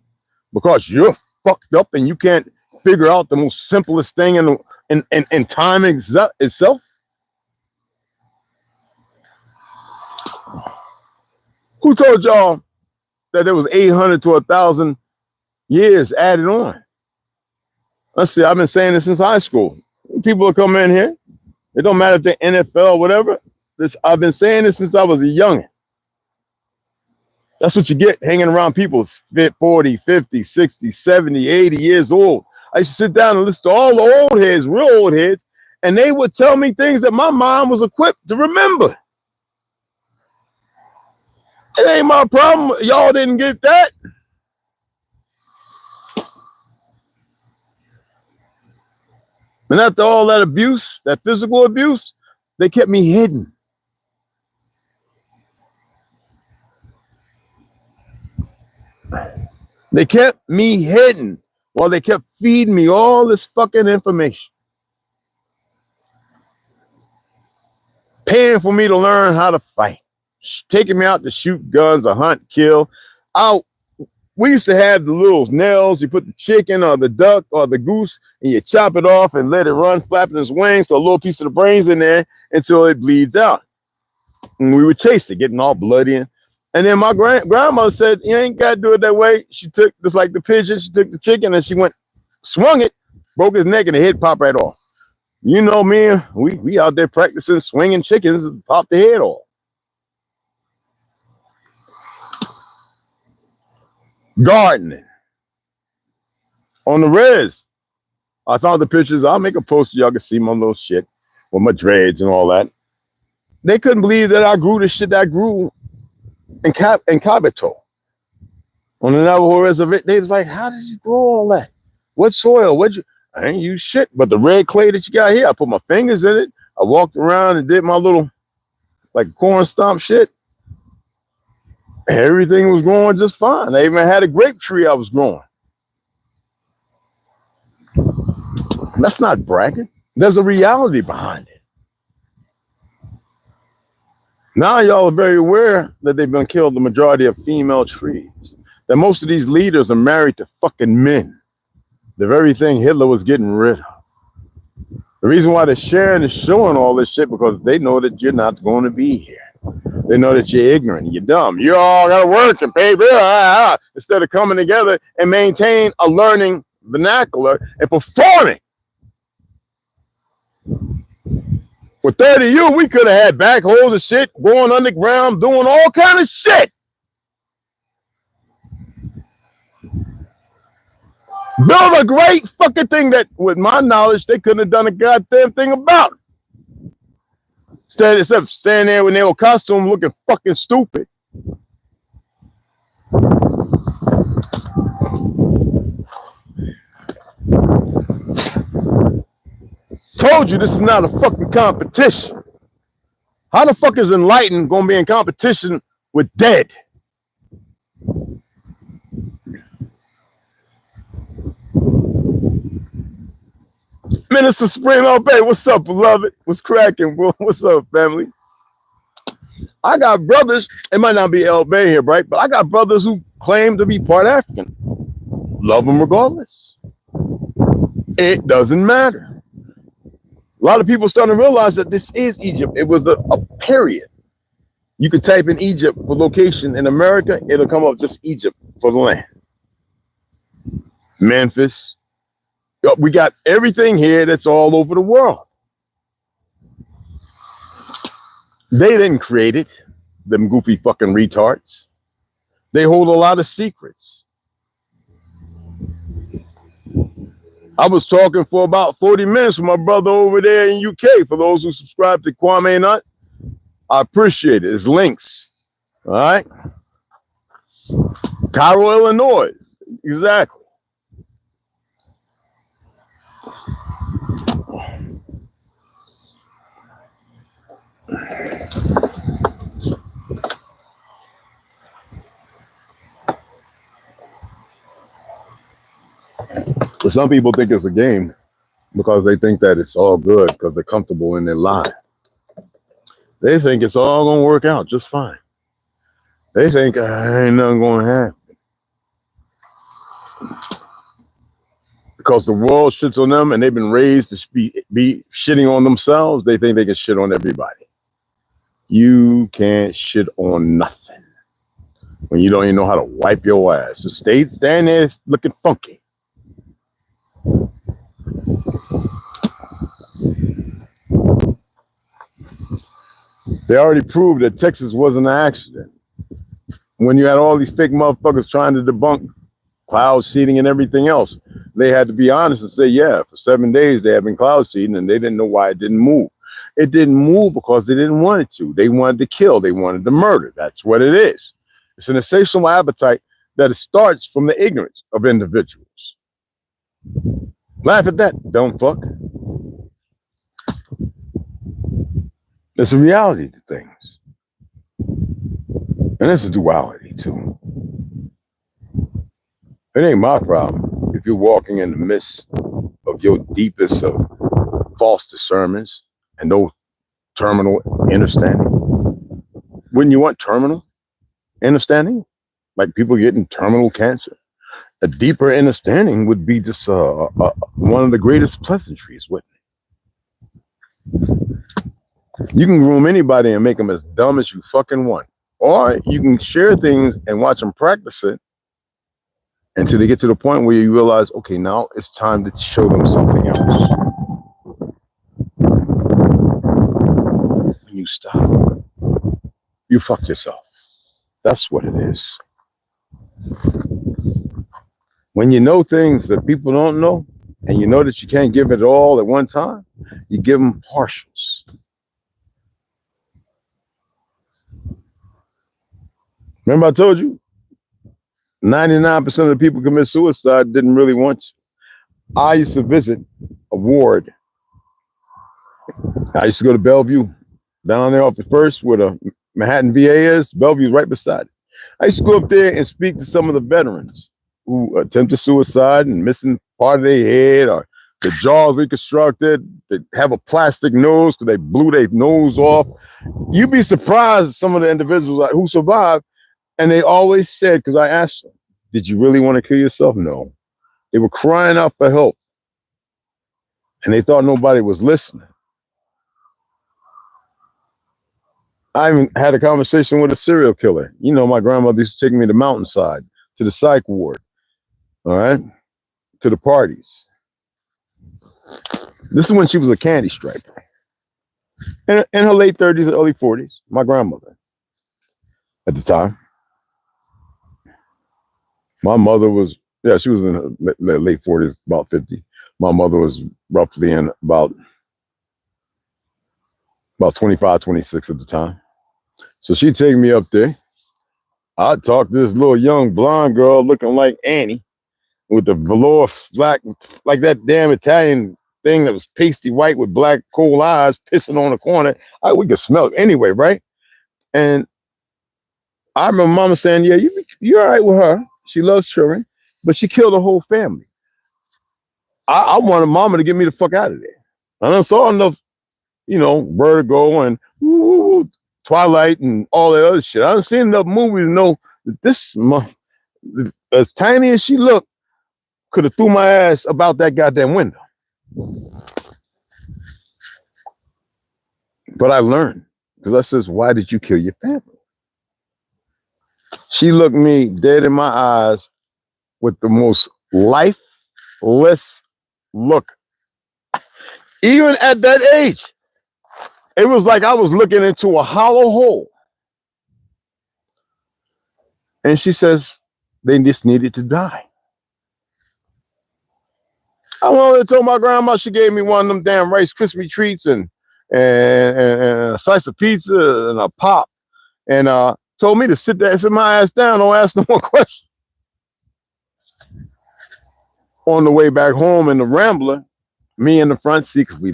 because you're fucked up and you can't figure out the most simplest thing in time itself. Who told y'all that there was 800 to 1,000 years added on? Let's see, I've been saying this since high school. People will come in here. It don't matter if they're NFL or whatever. I've been saying this since I was a youngin'. That's what you get hanging around people 40, 50, 60, 70, 80 years old. I used to sit down and listen to all the old heads, real old heads, and they would tell me things that my mind was equipped to remember. It ain't my problem. Y'all didn't get that. And after all that abuse, that physical abuse, they kept me hidden. They kept me hidden while they kept feeding me all this fucking information. Paying for me to learn how to fight. Taking me out to shoot guns or hunt, kill. We used to have the little nails. You put the chicken or the duck or the goose and you chop it off and let it run flapping its wings so a little piece of the brain's in there until it bleeds out. And we would chase it, getting all bloody. And then my grandmother said, you ain't got to do it that way. She took, just like the pigeon, she took the chicken and she swung it, broke his neck and the head popped right off. You know me, we out there practicing swinging chickens and pop the head off. Gardening. On the res. I found the pictures. I'll make a post so y'all can see my little shit with my dreads and all that. They couldn't believe that I grew the shit that I grew in Cabito. On the Navajo reservation. They was like, how did you grow all that? What soil? I ain't use shit, but the red clay that you got here, I put my fingers in it. I walked around and did my little like corn stomp shit. Everything was growing just fine. I even had a grape tree I was growing. That's not bragging. There's a reality behind it. Now y'all are very aware that they've been killed the majority of female trees. That most of these leaders are married to fucking men. The very thing Hitler was getting rid of. The reason why they're sharing and showing all this shit because they know that you're not going to be here. They know that you're ignorant, you're dumb. You all gotta work and pay bills instead of coming together and maintain a learning vernacular and performing. With 30 of you, we could have had backhoes and shit, going underground, doing all kind of shit. Build a great fucking thing that, with my knowledge, they couldn't have done a goddamn thing about. Except standing there with their costume looking fucking stupid. Told you this is not a fucking competition. How the fuck is Enlightened gonna be in competition with dead? Minister Supreme Bay, what's up, beloved? What's cracking, bro? What's up, family? I got brothers, it might not be El Bay here, right? But I got brothers who claim to be part African. Love them regardless. It doesn't matter. A lot of people starting to realize that this is Egypt. It was a period. You could type in Egypt for location in America, it'll come up just Egypt for the land. Memphis. We got everything here that's all over the world. They didn't create it, them goofy fucking retards. They hold a lot of secrets. I was talking for about 40 minutes with my brother over there in UK. For those who subscribe to Kwame Nut, I appreciate it. It's links. All right. Cairo, Illinois. Exactly. Some people think it's a game because they think that it's all good because they're comfortable in their lie. They think it's all going to work out just fine. They think ain't nothing going to happen. Because the world shits on them and they've been raised to be shitting on themselves, they think they can shit on everybody. You can't shit on nothing when you don't even know how to wipe your ass. So stand there looking funky. They already proved that Texas wasn't an accident. When you had all these fake motherfuckers trying to debunk cloud seeding and everything else, they had to be honest and say, yeah, for 7 days they had been cloud seeding and they didn't know why it didn't move. It didn't move because they didn't want it to. They wanted to kill. They wanted to murder. That's what it is. It's an insatiable appetite that it starts from the ignorance of individuals. Laugh at that, dumb fuck. It's a reality to things. And it's a duality too. It ain't my problem if you're walking in the midst of your deepest of false discernments and no terminal understanding. Wouldn't you want terminal understanding? Like people getting terminal cancer? A deeper understanding would be just one of the greatest pleasantries, wouldn't it? You can groom anybody and make them as dumb as you fucking want. Or you can share things and watch them practice it until they get to the point where you realize, okay, now it's time to show them something else. When you stop, you fuck yourself. That's what it is. When you know things that people don't know, and you know that you can't give it all at one time, you give them partials. Remember I told you, 99% of the people commit suicide didn't really want you. I used to visit a ward. I used to go to Bellevue, down there off the first where the Manhattan VA is. Bellevue's right beside it. I used to go up there and speak to some of the veterans who attempted suicide and missing part of their head or the jaws reconstructed, they have a plastic nose because they blew their nose off. You'd be surprised some of the individuals who survived, and they always said, because I asked them, did you really want to kill yourself? No. They were crying out for help, and they thought nobody was listening. I even had a conversation with a serial killer. You know, my grandmother used to take me to the mountainside, to the psych ward, all right, to the parties. This is when she was a candy striper. In her late 30s and early 40s, my grandmother at the time. My mother was, yeah, she was in her late 40s, about 50. My mother was roughly in about 25, 26 at the time. So she'd take me up there. I'd talk to this little young blonde girl looking like Annie with the velour black, like that damn Italian thing that was pasty white with black coal eyes pissing on the corner. We could smell it anyway, right? And I remember Mama saying, yeah, you're all right with her. She loves children, but she killed the whole family. I wanted Mama to get me the fuck out of there. I done saw enough, you know, Vertigo and Twilight and all that other shit. I done seen enough movies to know that this, as tiny as she looked, could have threw my ass about that goddamn window. But I learned, because I says, why did you kill your family? She looked me dead in my eyes with the most lifeless look. Even at that age, it was like I was looking into a hollow hole. And she says, they just needed to die. I wanted to tell my grandma, she gave me one of them damn Rice Krispie treats and a slice of pizza and a pop. And told me to sit my ass down, don't ask no more questions. On the way back home in the Rambler, me in the front seat, because we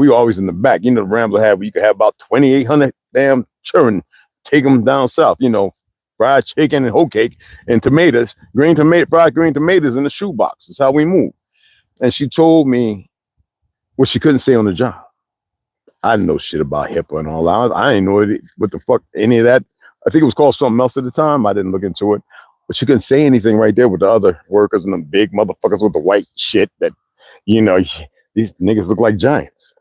were always in the back. You know, the Rambler you could have about 2,800 damn children, take them down south, you know, fried chicken and whole cake and tomatoes, fried green tomatoes in the shoebox. That's how we move. And she told me what she couldn't say on the job. I didn't know shit about HIPAA and all that. I didn't know what the fuck, any of that. I think it was called something else at the time. I didn't look into it. But she couldn't say anything right there with the other workers and the big motherfuckers with the white shit that, you know, these niggas look like giants.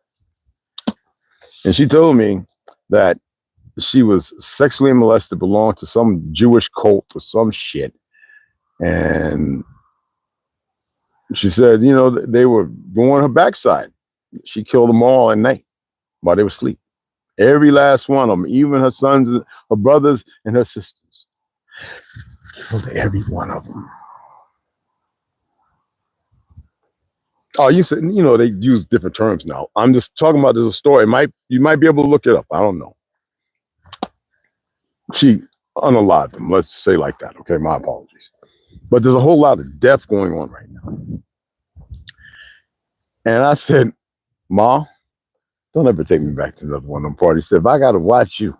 And she told me that she was sexually molested, belonged to some Jewish cult or some shit. And she said, you know, they were going her backside. She killed them all at night while they were asleep. Every last one of them, even her sons, her brothers, and her sisters. Killed every one of them. Oh, you said, you know, they use different terms now. I'm just talking about there's a story. You might be able to look it up. I don't know. She unalived them. Let's say like that. Okay, my apologies. But there's a whole lot of death going on right now. And I said, Ma, don't ever take me back to another one of them parties. Said, if I got to watch you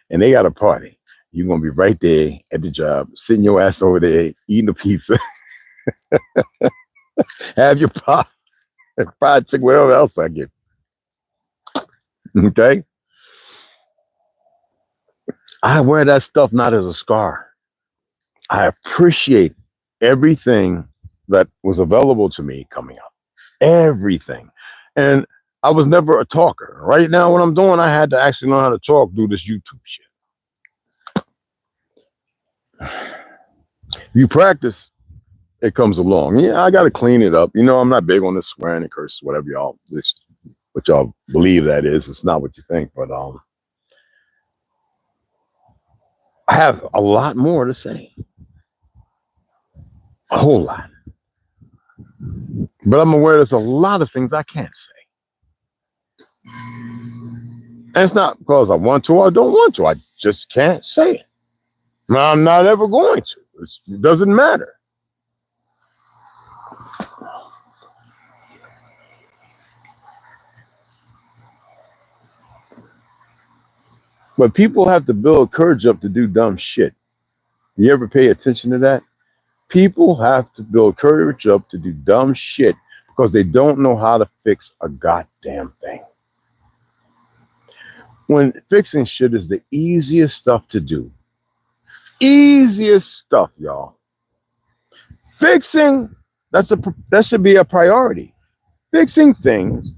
and they got a party, you're going to be right there at the job, sitting your ass over there, eating a pizza. Have your pop, fried chicken, whatever else I get. Okay? I wear that stuff not as a scar. I appreciate everything that was available to me coming up. Everything. And I was never a talker. Right now, what I'm doing, I had to actually learn how to talk, do this YouTube shit. You practice, it comes along. Yeah, I got to clean it up. You know, I'm not big on this swearing and curse, whatever what y'all believe that is. It's not what you think, but I have a lot more to say. A whole lot. But I'm aware there's a lot of things I can't say. And it's not because I want to or I don't want to. I just can't say it. I'm not ever going to. It doesn't matter. But people have to build courage up to do dumb shit. You ever pay attention to that? People have to build courage up to do dumb shit because they don't know how to fix a goddamn thing. When fixing shit is the easiest stuff to do. Easiest stuff, y'all. Fixing, that should be a priority. Fixing things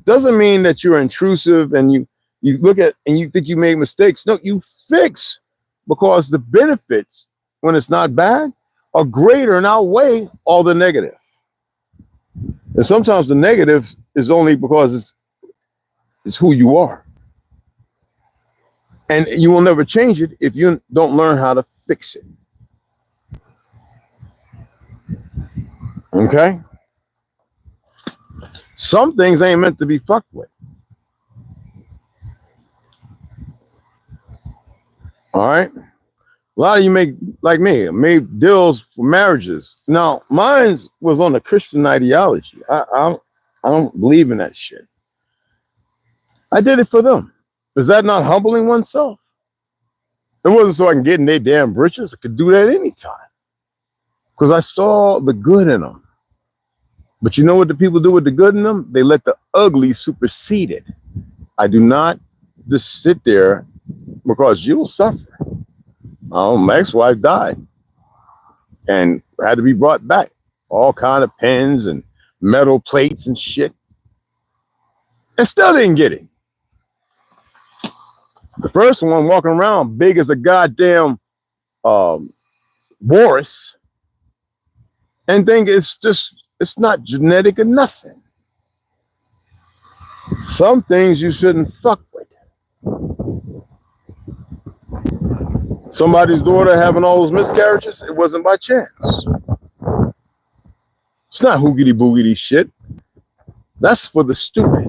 doesn't mean that you're intrusive and you look at and you think you made mistakes. No, you fix because the benefits, when it's not bad, are greater and outweigh all the negative. And sometimes the negative is only because it's who you are. And you will never change it if you don't learn how to fix it. Okay? Some things ain't meant to be fucked with. All right? A lot of you make, like me, made deals for marriages. Now, mine was on the Christian ideology. I don't believe in that shit. I did it for them. Is that not humbling oneself? It wasn't so I can get in their damn britches. I could do that anytime. Because I saw the good in them. But you know what the people do with the good in them? They let the ugly supersede it. I do not just sit there because you'll suffer. My ex-wife died and had to be brought back. All kind of pens and metal plates and shit. And still didn't get it. The first one walking around big as a goddamn walrus and think it's not genetic or nothing. Some things you shouldn't fuck with. Somebody's daughter having all those miscarriages, it wasn't by chance. It's not hoogity boogity shit. That's for the stupid.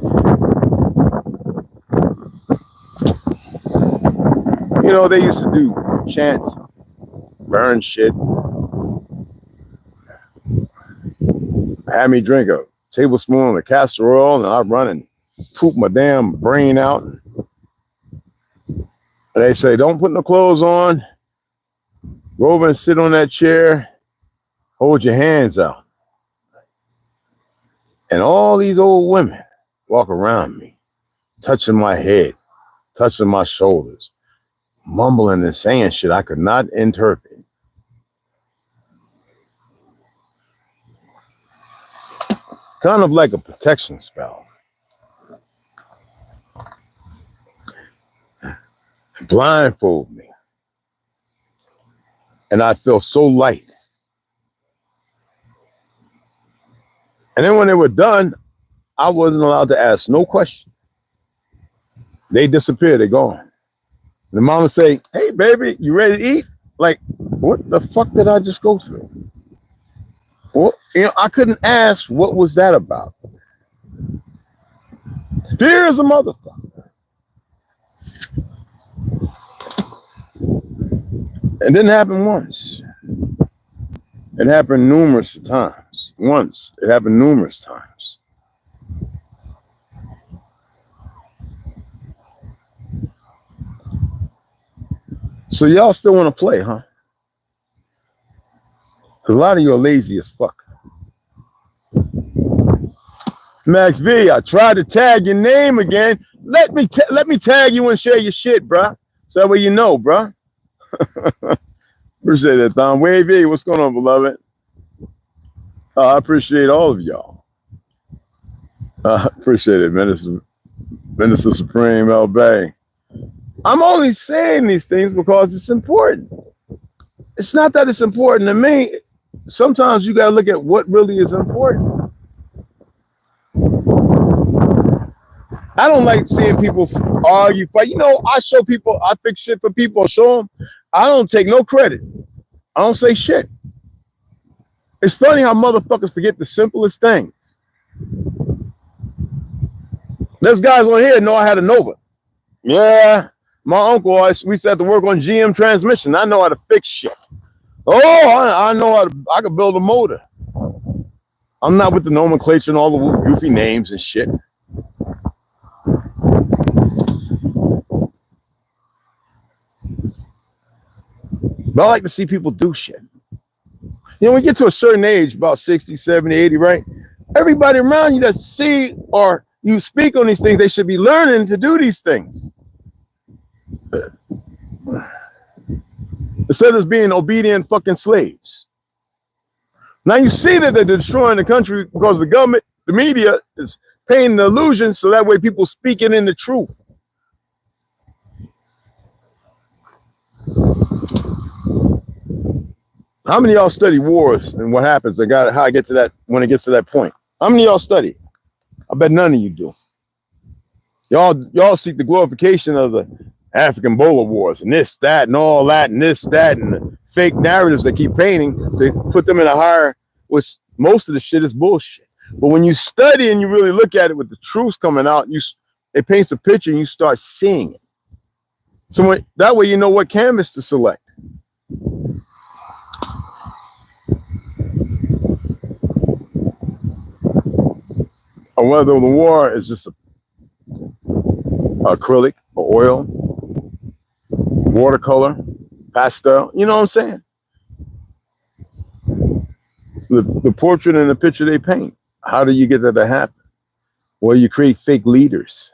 You know, they used to do chants, burn shit. Had me drink a tablespoon of castor oil and I'd run and poop my damn brain out. And they say, don't put no clothes on. Go over and sit on that chair. Hold your hands out. And all these old women walk around me, touching my head, touching my shoulders, mumbling and saying shit I could not interpret. Kind of like a protection spell. Blindfold me. And I feel so light. And then when they were done, I wasn't allowed to ask no question. They disappeared, they're gone. The mama say, hey baby, you ready to eat? Like, what the fuck did I just go through? Well, you know, I couldn't ask what was that about. Fear is a motherfucker. It didn't happen once. It happened numerous times. Once, it happened numerous times. So y'all still want to play, huh? Because a lot of you are lazy as fuck. Max B, I tried to tag your name again. Let me tag you and share your shit, bruh. So that way you know, bruh. Appreciate it, Tom. Wavy, what's going on, beloved? I appreciate all of y'all. Appreciate it, Minister Supreme El Bay. I'm only saying these things because it's important. It's not that it's important to me. Sometimes you got to look at what really is important. I don't like seeing people argue, fight. You know, I show people, I fix shit for people, show them. I don't take no credit. I don't say shit. It's funny how motherfuckers forget the simplest things. There's guys on here know I had a Nova. Yeah, my uncle, we used to have to work on GM transmission. I know how to fix shit. Oh, I know how to, I could build a motor. I'm not with the nomenclature and all the goofy names and shit. But I like to see people do shit. You know, when we get to a certain age, about 60, 70, 80, right? Everybody around you that see or you speak on these things, they should be learning to do these things. Instead of being obedient fucking slaves. Now you see that they're destroying the country because the government, the media is painting the illusion so that way people speaking in the truth. How many of y'all study wars and what happens and how I get to that when it gets to that point? How many of y'all study? I bet none of you do. Y'all seek the glorification of the African Boer Wars and this, that, and all that, and this, that, and the fake narratives they keep painting. They put them in a higher, which most of the shit is bullshit. But when you study and you really look at it with the truths coming out, it paints a picture and you start seeing it. So that way you know what canvas to select. Or whether the war is just acrylic or oil, watercolor, pastel, you know what I'm saying? The portrait and the picture they paint. How do you get that to happen? Well, you create fake leaders.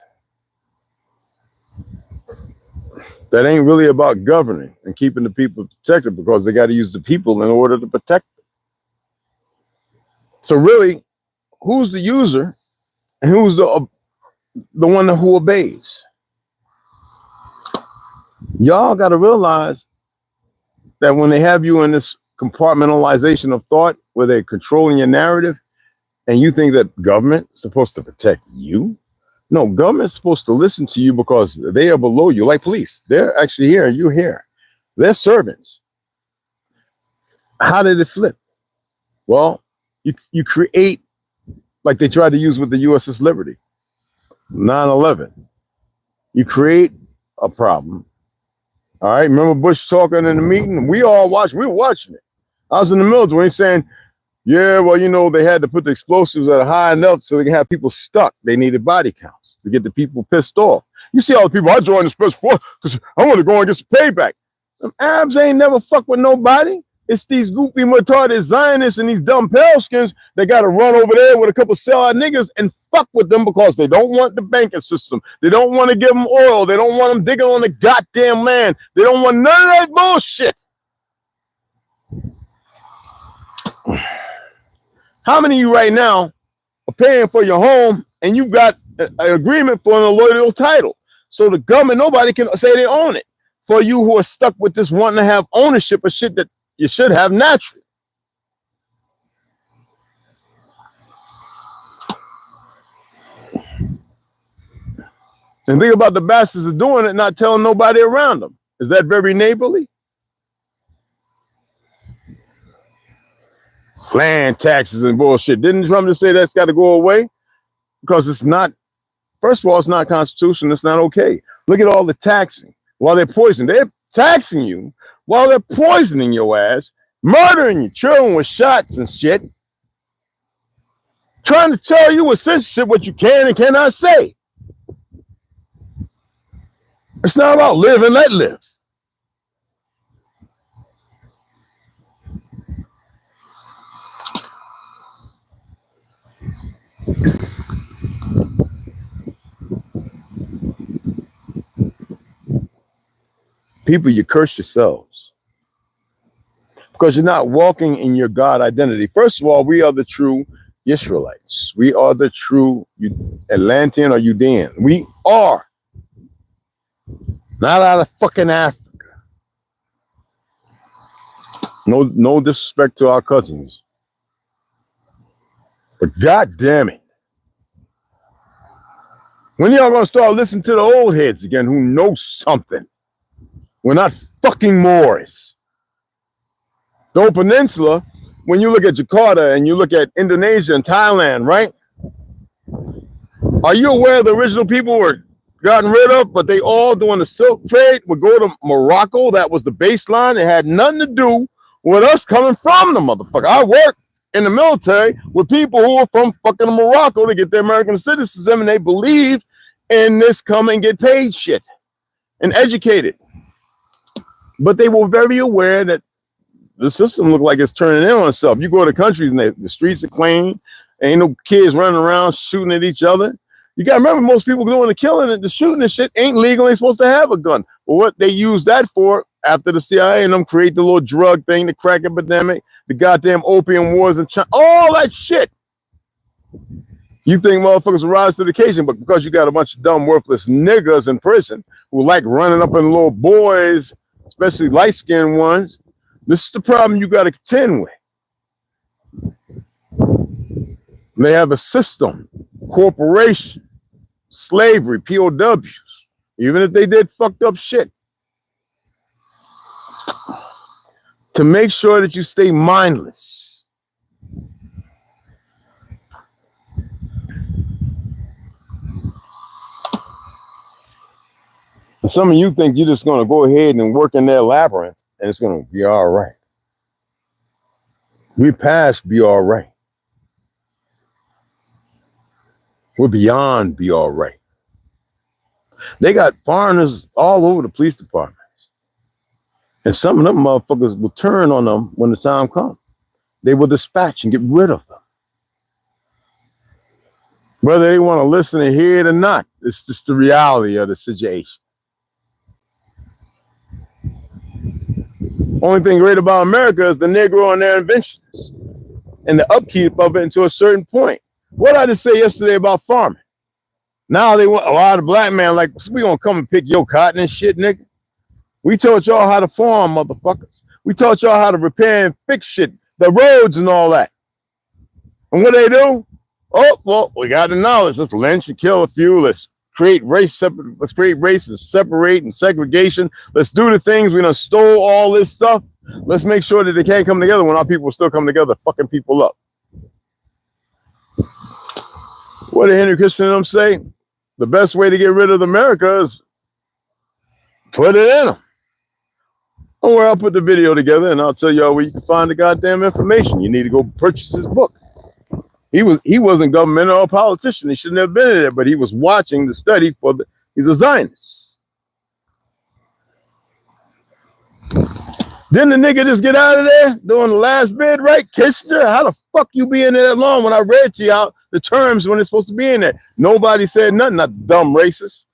That ain't really about governing and keeping the people protected because they got to use the people in order to protect them. So really, who's the user and who's the one who obeys? Y'all got to realize that when they have you in this compartmentalization of thought where they're controlling your narrative and you think that government is supposed to protect you. No, government's supposed to listen to you because they are below you, like police. They're actually here, you're here. They're servants. How did it flip? Well, you create, like they tried to use with the USS Liberty, 9/11. You create a problem. All right, remember Bush talking in the meeting? We were watching it. I was in the military saying, yeah, well, you know, they had to put the explosives at a high enough so they can have people stuck. They needed body counts to get the people pissed off. You see all the people, I joined the Special Force because I want to go and get some payback. Them Arabs ain't never fuck with nobody. It's these goofy, retarded Zionists and these dumb pale skins that got to run over there with a couple sellout niggas and fuck with them because they don't want the banking system. They don't want to give them oil. They don't want them digging on the goddamn land. They don't want none of that bullshit. How many of you right now are paying for your home and you've got an agreement for an allodial title? So the government, nobody can say they own it. For you who are stuck with this wanting to have ownership of shit that you should have naturally. And think about the bastards are doing it, not telling nobody around them. Is that very neighborly? Land taxes and bullshit. Didn't Trump just say that's got to go away? Because it's not, first of all, it's not constitutional. It's not okay. Look at all the taxing while they're poisoning. They're taxing you while they're poisoning your ass, murdering your children with shots and shit, trying to tell you with censorship what you can and cannot say. It's not about live and let live. People, you curse yourselves because you're not walking in your God identity. First of all, we are the true Israelites. We are the true Atlantean or Judean. We are not out of fucking Africa. No disrespect to our cousins, but God damn it, when y'all gonna start listening to the old heads again who know something? We're not fucking Moors. The whole peninsula, when you look at Jakarta and you look at Indonesia and Thailand, right? Are you aware the original people were gotten rid of, but they all doing the silk trade would go to Morocco? That was the baseline. It had nothing to do with us coming from the motherfucker. I worked in the military with people who were from fucking Morocco to get their American citizenship, and they believed in this come and get paid shit and educated. But they were very aware that the system looked like it's turning in on itself. You go to countries and the streets are clean, Ain't no kids running around shooting at each other. You gotta remember, most people doing the killing and the shooting and shit ain't legal. Ain't supposed to have a gun. But what they use that for after the CIA and them create the little drug thing, the crack epidemic, the goddamn opium wars in China, all that shit. You think motherfuckers will rise to the occasion, but because you got a bunch of dumb, worthless niggas in prison who like running up on little boys, especially light-skinned ones, this is the problem you got to contend with. They have a system, corporation, slavery, POWs, even if they did fucked up shit, to make sure that you stay mindless. Some of you think you're just going to go ahead and work in their labyrinth and it's going to be all right. We passed be all right. We're beyond be all right. They got foreigners all over the police departments. And some of them motherfuckers will turn on them when the time comes. They will dispatch and get rid of them. Whether they want to listen and hear it or not, it's just the reality of the situation. Only thing great about America is the Negro and their inventions and the upkeep of it to a certain point. What I just say yesterday about farming. Now they want a lot of black men like, we gonna come and pick your cotton and shit, nigga. We taught y'all how to farm, motherfuckers. We taught y'all how to repair and fix shit, the roads and all that. And what they do? Oh, well, we got the knowledge. Let's lynch and kill a few. Let's create race and separate and segregation. Let's do the things. We done stole all this stuff. Let's make sure that they can't come together when our people still come together, fucking people up. What did Henry Christian and them say? The best way to get rid of America is put it in them. Don't worry, I'll put the video together and I'll tell y'all where you can find the goddamn information. You need to go purchase his book. He wasn't government or a politician. He shouldn't have been in there, but he was watching the study for he's a Zionist. Didn't the nigga just get out of there doing the last bid, right? Kissinger, how the fuck you be in there that long when I read to you out the terms when it's supposed to be in there? Nobody said nothing, not the dumb racists,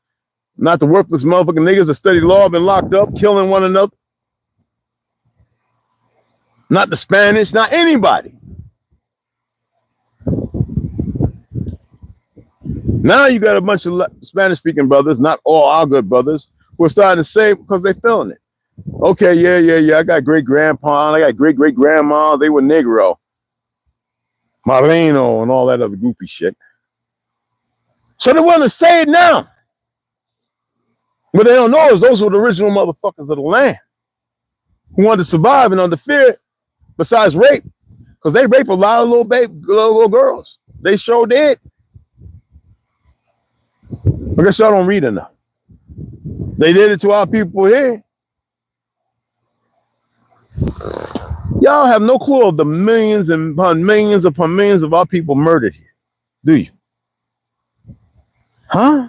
not the worthless motherfucking niggas that study law, been locked up, killing one another. Not the Spanish, not anybody. Now you got a bunch of Spanish-speaking brothers, not all our good brothers, who are starting to say because they're feeling it. Okay, yeah. I got great-grandpa, I got great-great-grandma. They were Negro, Marino, and all that other goofy shit. So they want to say it now. What they don't know is those were the original motherfuckers of the land who wanted to survive and under fear, besides rape, because they rape a lot of little girls. They sure did. I guess y'all don't read enough. They did it to our people here. Y'all have no clue of the millions upon millions of our people murdered here, do you? Huh?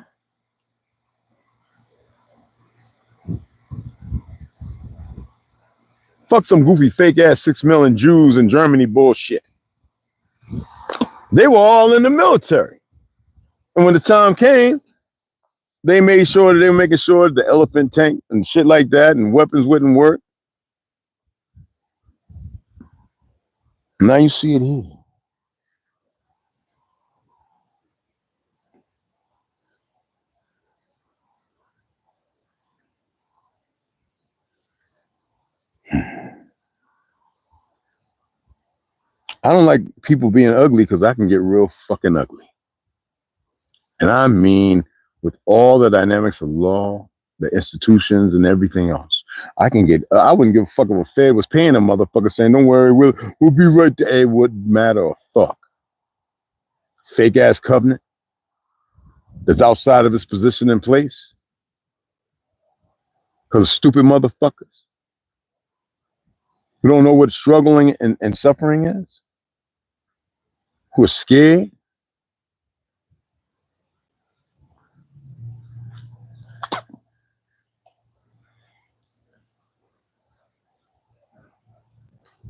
Fuck some goofy fake ass 6 million Jews in Germany bullshit. They were all in the military. And when the time came, they made sure that they were making sure the elephant tank and shit like that and weapons wouldn't work. Now you see it here. I don't like people being ugly because I can get real fucking ugly. And I mean, with all the dynamics of law, the institutions and everything else, I wouldn't give a fuck if a Fed was paying a motherfucker saying, don't worry, we'll be right there. It wouldn't matter a fuck. Fake ass covenant that's outside of its position in place because of stupid motherfuckers who don't know what struggling and suffering is, who are scared.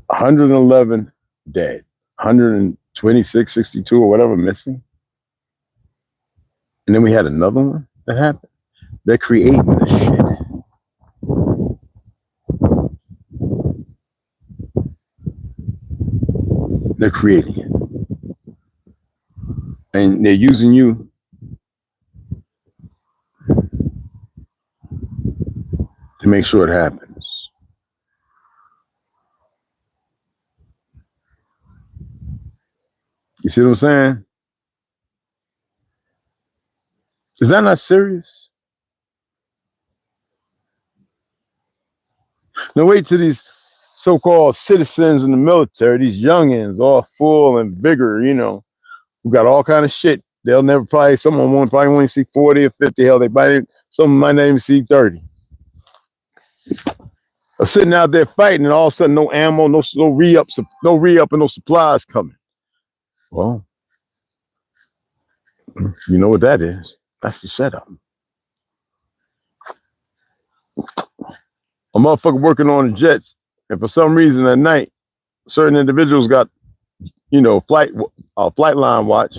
$111 dead, 100 26, 62 or whatever missing. And then we had another one that happened. They're creating this shit. They're creating it. And they're using you to make sure it happens. You see what I'm saying? Is that not serious? Now wait till these so-called citizens in the military, these youngins, all full and vigor, you know, who got all kind of shit. They'll never probably, someone won't probably only see 40 or 50. Hell, they probably, some might not even see 30. Are sitting out there fighting, and all of a sudden, no ammo, no re-ups, and no supplies coming. Well, you know what that is? That's the setup. A motherfucker working on the jets, and for some reason at night, certain individuals got, you know, flight line watch,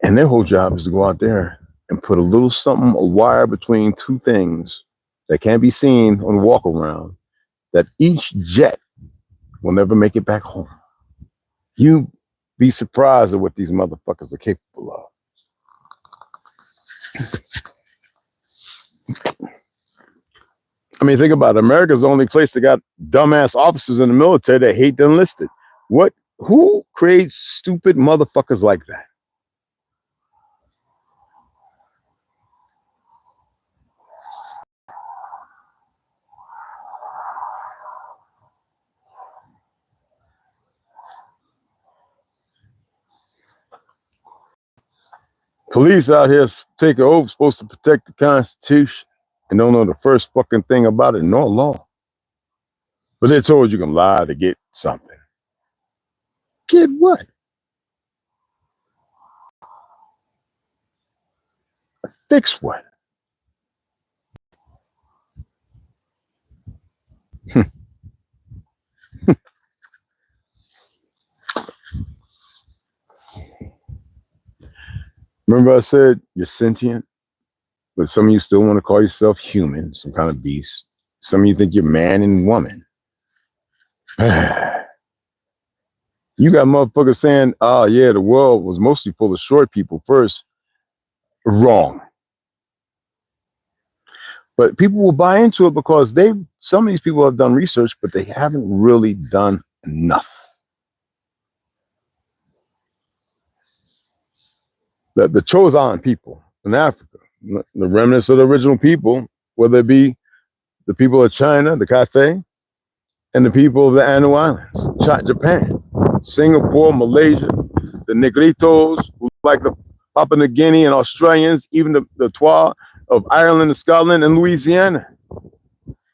and their whole job is to go out there and put a little something, a wire between two things that can't be seen on the walk around, that each jet will never make it back home. You be surprised at what these motherfuckers are capable of. I mean, think about it. America's the only place that got dumbass officers in the military that hate the enlisted. Who creates stupid motherfuckers like that? Police out here take an oath, supposed to protect the Constitution, and don't know the first fucking thing about it, nor law. But they're told you can lie to get something. Get what? Fix what? Remember I said you're sentient, but some of you still want to call yourself human, some kind of beast. Some of you think you're man and woman. You got motherfuckers saying, oh yeah, the world was mostly full of short people first. Wrong. But people will buy into it because some of these people have done research, but they haven't really done enough. The chosen people in Africa, the remnants of the original people, whether it be the people of China, the Cathay, and the people of the Anu Islands, Japan, Singapore, Malaysia, the Negritos, who like the Papua New Guinea and Australians, even the Twa of Ireland and Scotland and Louisiana.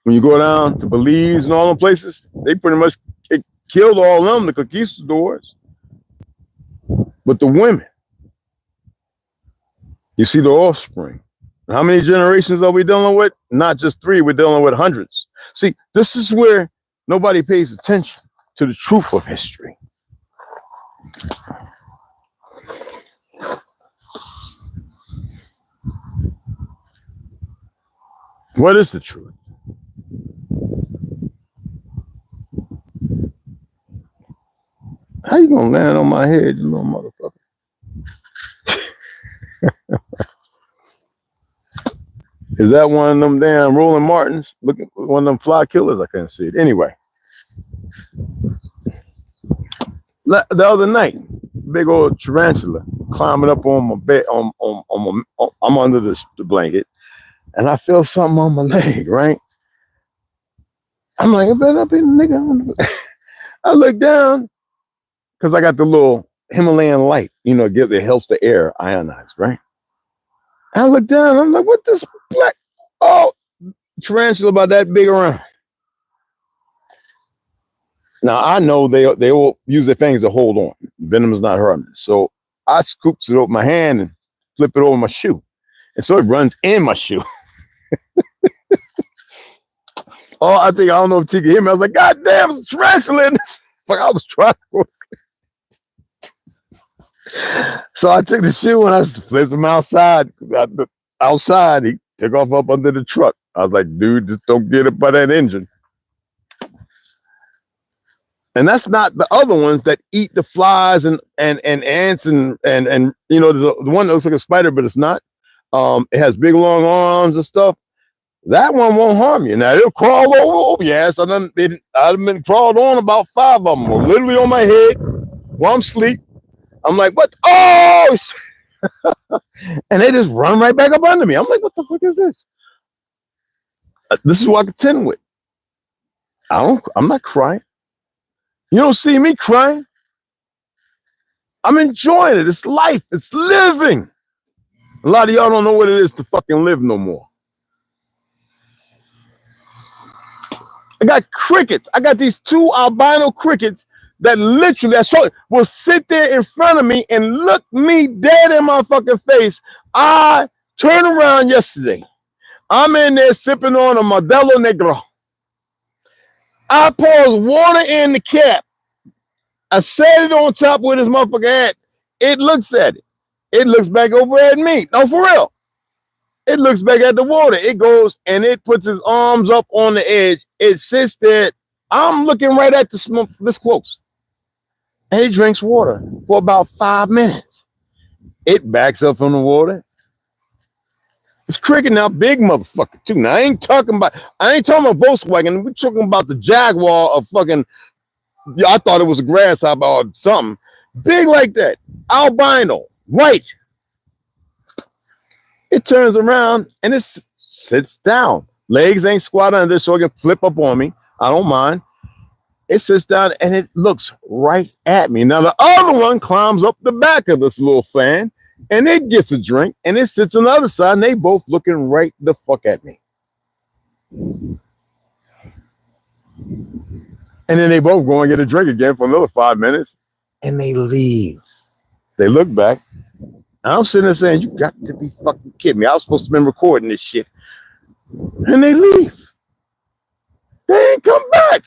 When you go down to Belize and all them places, they pretty much killed all of them, the conquistadors. But the women, you see the offspring. How many generations are we dealing with? Not just 3, we're dealing with hundreds. See, this is where nobody pays attention to the truth of history. What is the truth? How you gonna land on my head, you little motherfucker? Is that one of them damn Roland Martins? Look at one of them fly killers. I couldn't see it. Anyway, the other night, big old tarantula climbing up on my bed. I'm under the blanket, and I feel something on my leg. Right? I'm like, I better not be the nigga. I look down because I got the little Himalayan light. You know, it helps the air ionize. Right? I look down, I'm like, what this black, tarantula about that big around. Now, I know they will use their fangs to hold on. Venom is not harmless. So I scoops it over my hand and flip it over my shoe. And so it runs in my shoe. I don't know if T can hear me. I was like, God damn, it's a tarantula in this. Fuck, I was trying to go to sleep. So I took the shoe and I flipped him outside. Outside, he took off up under the truck. I was like, dude, just don't get it by that engine. And that's not the other ones that eat the flies and ants and you know, there's the one that looks like a spider, but it's not. It has big long arms and stuff. That one won't harm you. Now it'll crawl over your ass. I've been crawled on about 5 of them, literally on my head while I'm asleep. I'm like, what? Oh, and they just run right back up under me. I'm like, what the fuck is this? This is what I contend with. I'm not crying. You don't see me crying. I'm enjoying it. It's life. It's living. A lot of y'all don't know what it is to fucking live no more. I got crickets. I got these 2 albino crickets that literally, I saw it, will sit there in front of me and look me dead in my fucking face. I turned around yesterday. I'm in there sipping on a Modelo Negro. I pours water in the cap. I set it on top where this motherfucker at. It looks at it. It looks back over at me. No, for real. It looks back at the water. It goes and it puts his arms up on the edge. It sits there. I'm looking right at the smoke this close. And it drinks water for about 5 minutes. It backs up from the water. It's cricket now, big motherfucker too. Now I ain't talking about Volkswagen. We're talking about the Jaguar of fucking. I thought it was a grasshopper or something big like that. Albino, white. It turns around and it sits down. Legs ain't squat under so it can flip up on me. I don't mind. It sits down and it looks right at me. Now the other one climbs up the back of this little fan and it gets a drink and it sits on the other side and they both looking right the fuck at me. And then they both go and get a drink again for another 5 minutes and they leave. They look back. I'm sitting there saying, you got to be fucking kidding me. I was supposed to have been recording this shit. And they leave. They ain't come back.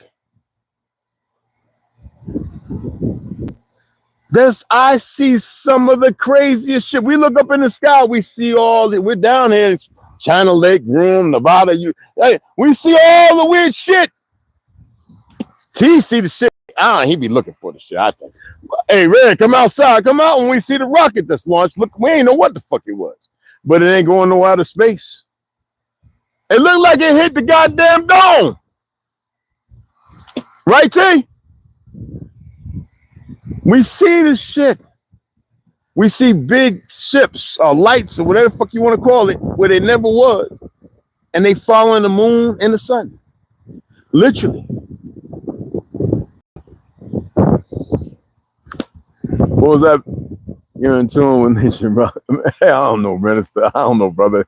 I see some of the craziest shit. We look up in the sky, we see we're down here in China Lake, Room, Nevada. We see all the weird shit. T see the shit. He be looking for the shit. I say, hey, Red, come outside. Come out when we see the rocket that's launched. Look, we ain't know what the fuck it was. But it ain't going no outer space. It looked like it hit the goddamn dome. Right, T? We see this shit. We see big ships or lights or whatever the fuck you want to call it, where they never was. And they following the moon and the sun. Literally. What was that? You're in tune with nature, bro. I don't know, minister. I don't know, brother.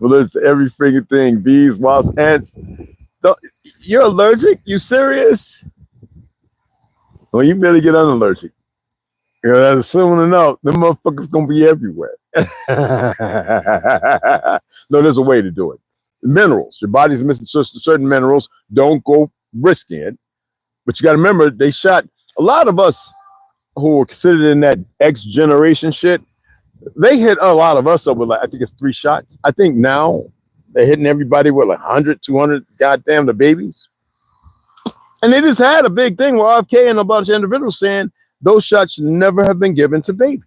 Well, there's every freaking thing. Bees, wasps, ants. You're allergic? You serious? Well, you better get unallergic. That's soon enough. Them motherfuckers gonna be everywhere. No, there's a way to do it. Minerals. Your body's missing certain minerals. Don't go risking it. But you got to remember, they shot a lot of us who were considered in that X generation shit. They hit a lot of us up with, like, I think it's 3 shots. I think now they're hitting everybody with like 100, 200, goddamn, the babies. And they just had a big thing where RFK and a bunch of individuals saying those shots should never have been given to babies.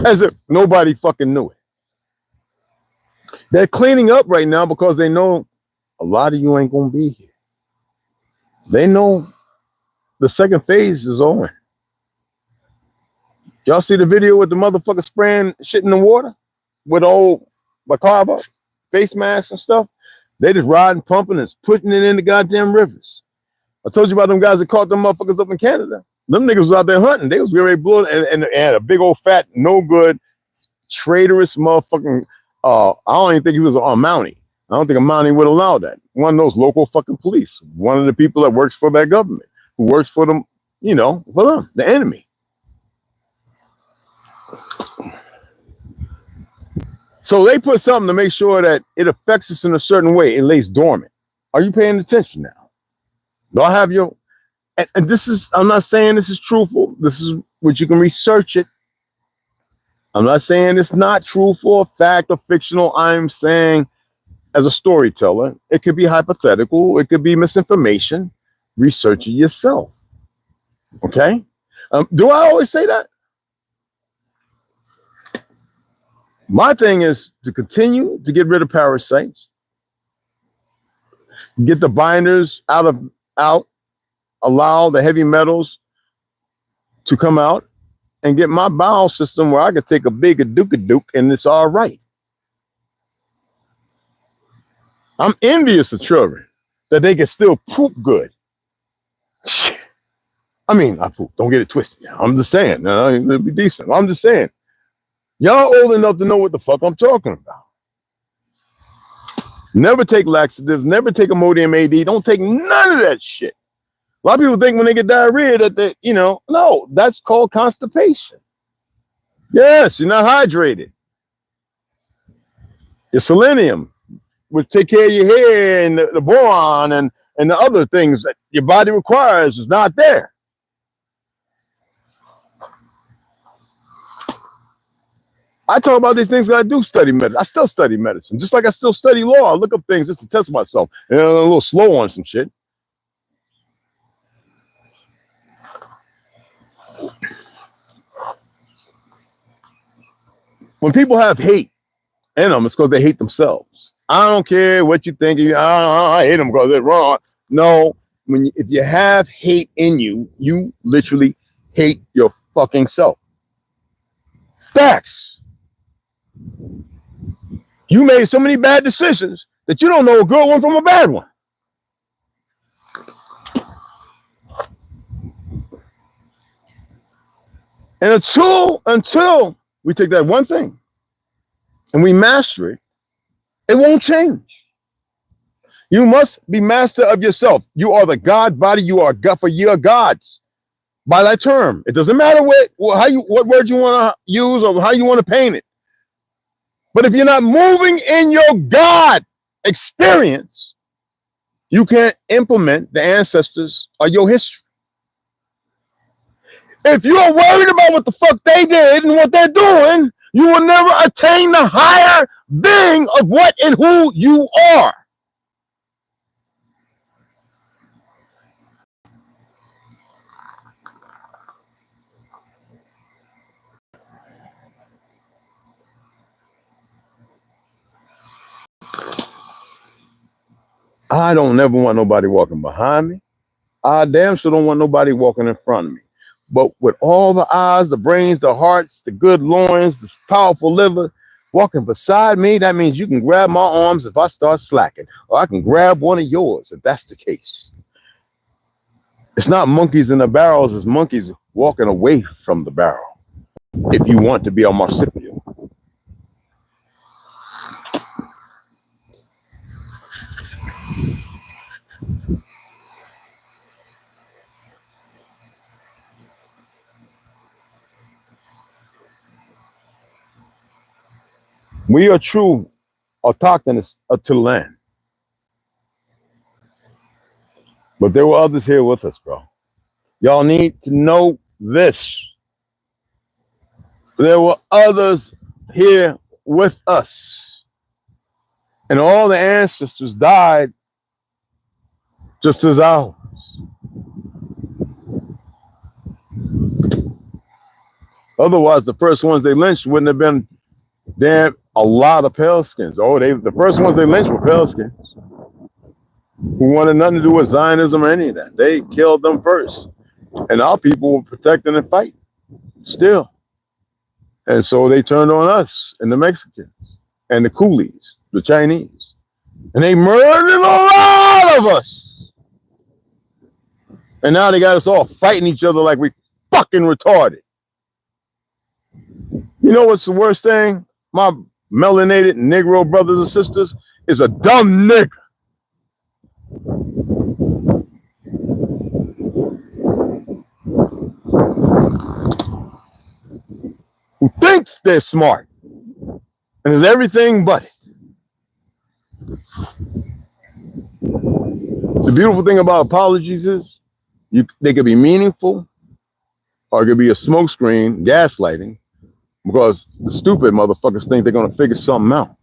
As if nobody fucking knew it. They're cleaning up right now because they know a lot of you ain't gonna be here. They know the second phase is on. Y'all see the video with the motherfucker spraying shit in the water with old Bacava face masks and stuff? They just riding, pumping, and putting it in the goddamn rivers. I told you about them guys that caught them motherfuckers up in Canada. Them niggas was out there hunting. They was very blue and had a big old fat, no good, traitorous motherfucking. I don't even think he was a Mountie. I don't think a Mountie would allow that. One of those local fucking police. One of the people that works for that government, who works for them, you know, for them, the enemy. So they put something to make sure that it affects us in a certain way. It lays dormant. Are you paying attention now? Do I have your... and this is, I'm not saying this is truthful. This is what you can research it. I'm not saying it's not truthful or fact or fictional. I'm saying as a storyteller, it could be hypothetical. It could be misinformation. Research it yourself. Okay? Do I always say that? My thing is to continue to get rid of parasites, get the binders out, allow the heavy metals to come out, and get my bowel system where I could take a big a-duke and it's all right. I'm envious of children that they can still poop good. I mean, I poop. Don't get it twisted. I'm just saying. It'll be decent. I'm just saying. Y'all old enough to know what the fuck I'm talking about. Never take laxatives. Never take Imodium AD. Don't take none of that shit. A lot of people think when they get diarrhea that they, no, that's called constipation. Yes, you're not hydrated. Your selenium, which take care of your hair, and the boron and the other things that your body requires, is not there. I talk about these things because I do study medicine. I still study medicine, just like I still study law. I look up things just to test myself. And I'm a little slow on some shit. When people have hate in them, it's because they hate themselves. I don't care what you think. I hate them because they're wrong. No, if you have hate in you, you literally hate your fucking self. Facts. You made so many bad decisions that you don't know a good one from a bad one. And until we take that one thing and we master it, it won't change. You must be master of yourself. You are the God body. You are God, for you are gods. By that term, it doesn't matter what word you want to use or how you want to paint it. But if you're not moving in your God experience, you can't implement the ancestors or your history. If you are worried about what the fuck they did and what they're doing, you will never attain the higher being of what and who you are. I don't never want nobody walking behind me. I damn sure don't want nobody walking in front of me. But with all the eyes, the brains, the hearts, the good loins, the powerful liver walking beside me, that means you can grab my arms if I start slacking, or I can grab one of yours if that's the case. It's not monkeys in the barrels, it's monkeys walking away from the barrel if you want to be a marsupial. We are true autochthonous to the land. But there were others here with us, bro. Y'all need to know this. There were others here with us. And all the ancestors died just as ours. Otherwise, the first ones they lynched wouldn't have been damn a lot of pale skins. The first ones they lynched were pale skins who wanted nothing to do with Zionism or any of that. They killed them first. And our people were protecting and fighting still. And so they turned on us and the Mexicans and the coolies, the Chinese. And they murdered a lot of us. And now they got us all fighting each other like we fucking retarded. You know what's the worst thing? My melanated Negro brothers and sisters is a dumb nigga. Who thinks they're smart and is everything but it. The beautiful thing about apologies is They could be meaningful, or it could be a smokescreen, gaslighting, because the stupid motherfuckers think they're gonna figure something out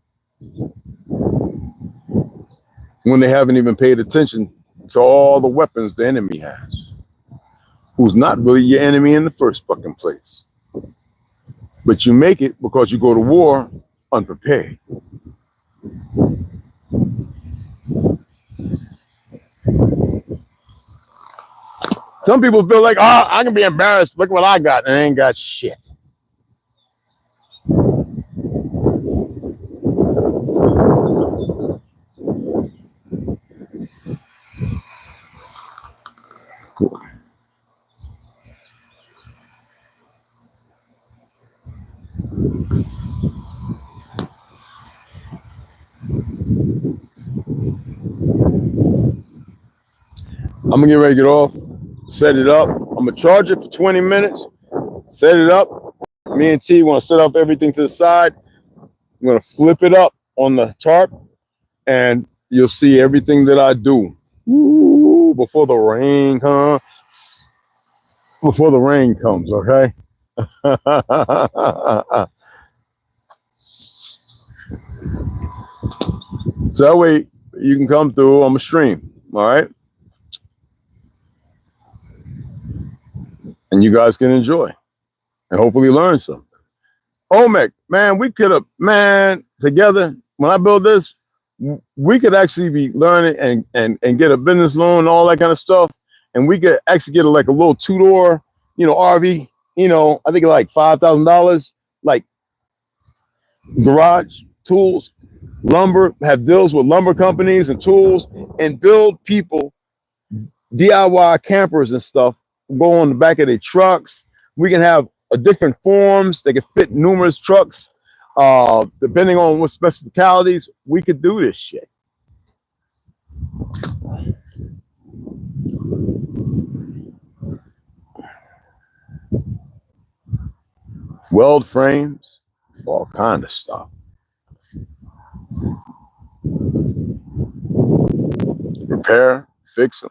when they haven't even paid attention to all the weapons the enemy has, who's not really your enemy in the first fucking place. But you make it because you go to war unprepared. Some people feel like, oh, I can be embarrassed. Look what I got. And I ain't got shit. Cool. I'm gonna get ready to get off, set it up. I'm gonna charge it for 20 minutes, set it up. Me and T want to set up everything to the side. I'm gonna flip it up on the tarp, and you'll see everything that I do. Woo, before the rain comes. Before the rain comes, okay? So that way you can come through on my stream, all right? And you guys can enjoy and hopefully learn something. Omek, man, we could have, man, together, when I build this, we could actually be learning and get a business loan and all that kind of stuff. And we could actually get like a little two-door, RV, I think like $5,000, like garage, tools, lumber, have deals with lumber companies and tools, and build people DIY campers and stuff, go on the back of their trucks. We can have different forms. They can fit numerous trucks. Depending on what specificalities, we could do this shit. Weld frames, all kind of stuff. Repair, fix them,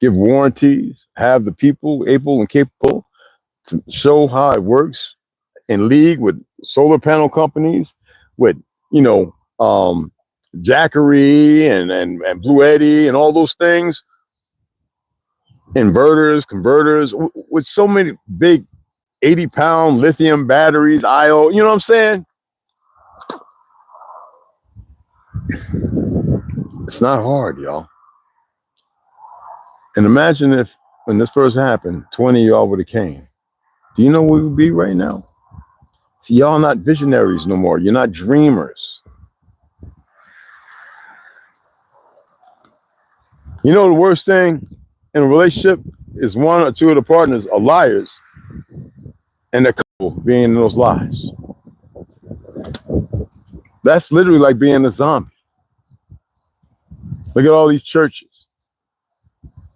give warranties, have the people able and capable to show how it works in league with solar panel companies, with Jackery and Blue Eddy and all those things, inverters, converters, with so many big 80-pound lithium batteries, IO, you know what I'm saying? It's not hard, y'all. And imagine if, when this first happened, 20 of y'all would have came. Do you know where we would be right now? See, y'all not visionaries no more. You're not dreamers. You know the worst thing in a relationship is one or two of the partners are liars, and the couple being in those lies. That's literally like being a zombie. Look at all these churches,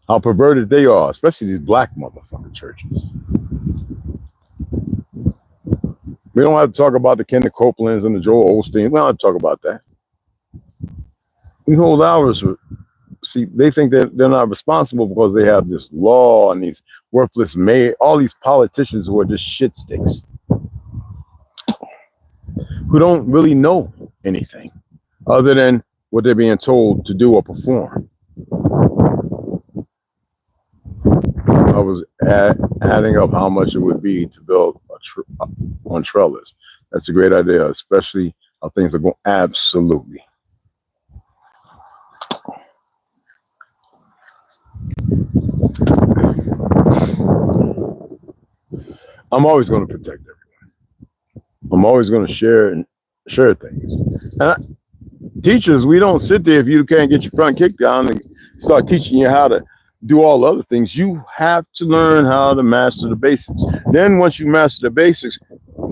how perverted they are, especially these black motherfucking churches. We don't have to talk about the Kenneth Copelands and the Joel Osteen. We don't have to talk about that. We hold ours. See, they think that they're not responsible because they have this law and these worthless all these politicians who are just shit sticks, who don't really know anything other than what they're being told to do or perform. I was adding up how much it would be to build on trellis. That's a great idea, especially how things are going. Absolutely. I'm always going to protect everyone. I'm always going to share things. And teachers, we don't sit there if you can't get your front kicked down and start teaching you how to do all the other things. You have to learn how to master the basics. Then once you master the basics,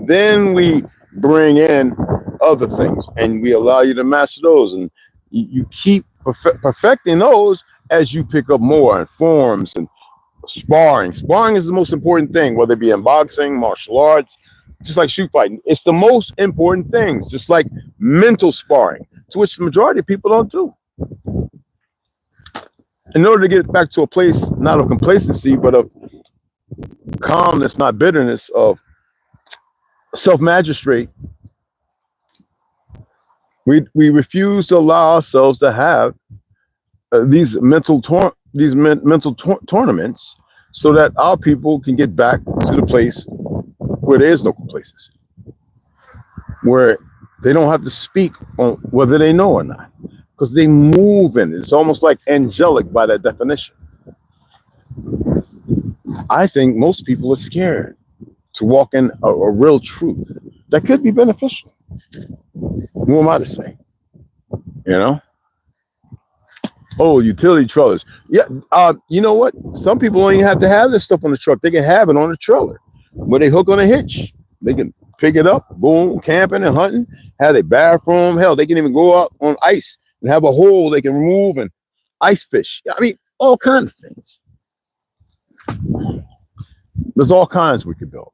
then we bring in other things and we allow you to master those. And you keep perfecting those as you pick up more and forms and sparring. Sparring is the most important thing, whether it be in boxing, martial arts, just like shoot fighting. It's the most important things, just like mental sparring, to which the majority of people don't do. in order to get back to a place not of complacency, but of calmness, not bitterness, of self-magistrate, we refuse to allow ourselves to have these mental tournaments, so that our people can get back to the place where there is no complacency, where they don't have to speak on whether they know or not, because they move in it. It's almost like angelic by that definition. I think most people are scared to walk in a real truth that could be beneficial. Who am I to say? You know? Oh, utility trailers. Yeah, you know what? Some people don't even have to have this stuff on the truck. They can have it on the trailer where they hook on a hitch. They can pick it up, boom, camping and hunting, have a bathroom. Hell, they can even go out on ice and have a hole they can remove and ice fish. I mean, all kinds of things. There's all kinds we could build.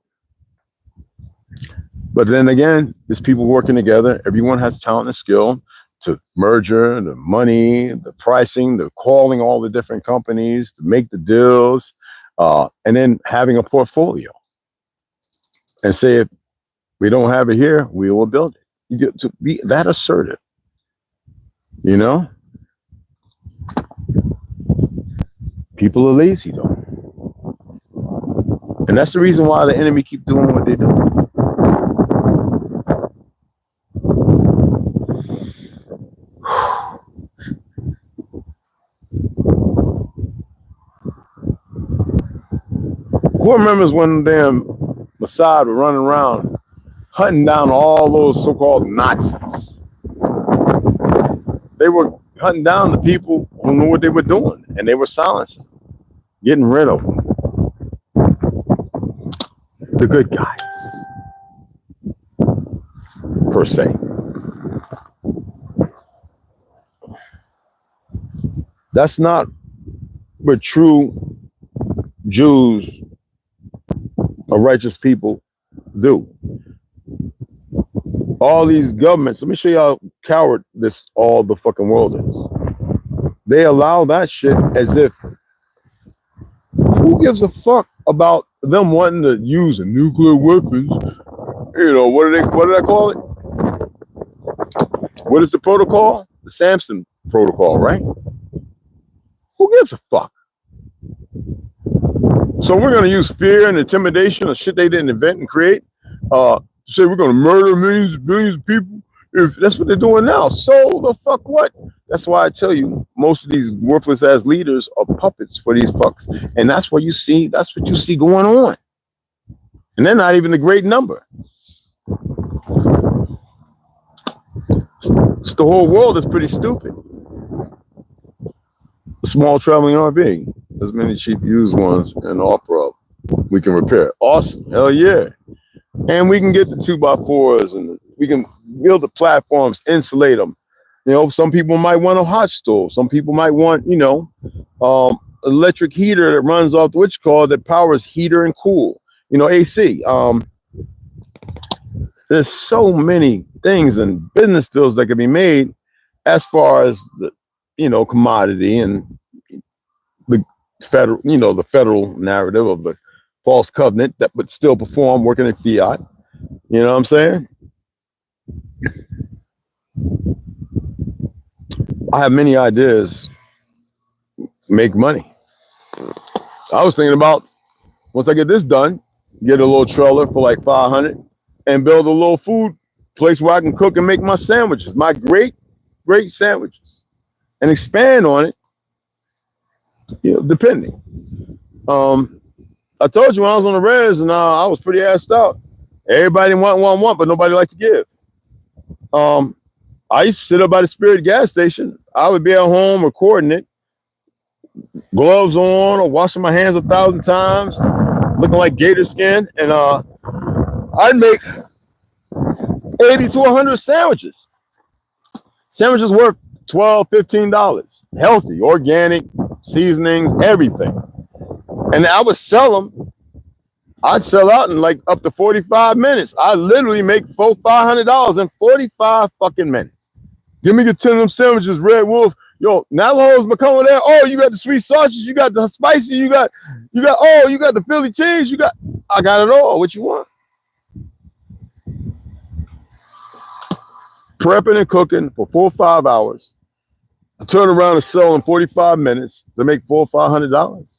But then again, there's people working together. Everyone has talent and skill to merger, the money, the pricing, the calling all the different companies to make the deals, and then having a portfolio. And say, if we don't have it here, we will build it. You get to be that assertive, you know? People are lazy though. And that's the reason why the enemy keep doing what they do. Who remembers when damn Mossad were running around hunting down all those so-called Nazis? They were hunting down the people who knew what they were doing, and they were silencing them, getting rid of them. The good guys, per se. That's not what true Jews or righteous people do. All these governments, let me show you how coward this all the fucking world is. They allow that shit as if, who gives a fuck about them wanting to use a nuclear weapons? You know, what did I call it? What is the protocol? The Samson protocol, right? Who gives a fuck? So we're going to use fear and intimidation of shit they didn't invent and create. Say we're going to murder millions and billions of people. If that's what they're doing now, so the fuck what? That's why I tell you, most of these worthless ass leaders are puppets for these fucks, and that's what you see. That's what you see going on, and they're not even a great number. It's the whole world is pretty stupid. A small traveling RV, as many cheap used ones and offer up. We can repair. Awesome, hell yeah, and we can get the 2x4s and we can build the platforms, insulate them. You know, some people might want a hot stove. Some people might want, you know, electric heater that runs off the witch cord that powers heater and cool. You know, AC. There's so many things and business deals that can be made as far as the, you know, commodity and the federal, you know, the federal narrative of the false covenant that would still perform working in fiat. You know what I'm saying? I have many ideas. Make money. I was thinking about, once I get this done, get a little trailer for like 500 and build a little food place where I can cook and make my sandwiches, my great sandwiches, and expand on it, you know, depending. I told you when I was on the res and I was pretty assed out. Everybody want, but nobody liked to give. I used to sit up by the Spirit gas station. I would be at home recording it, gloves on or washing my hands 1,000 times, looking like gator skin, and I'd make 80 to 100 sandwiches. Sandwiches worth $12, $15. Healthy, organic, seasonings, everything. And I would sell them. I'd sell out in like up to 45 minutes. I literally make $400-500 in 45 fucking minutes. Give me the 10 of them sandwiches, Red Wolf. Yo, Navajo's becoming there. Oh, you got the sweet sausage, you got the spicy, you got you got the Philly cheese, I got it all. What you want? Prepping and cooking for 4 or 5 hours. I turn around and sell in 45 minutes to make $400 or $500.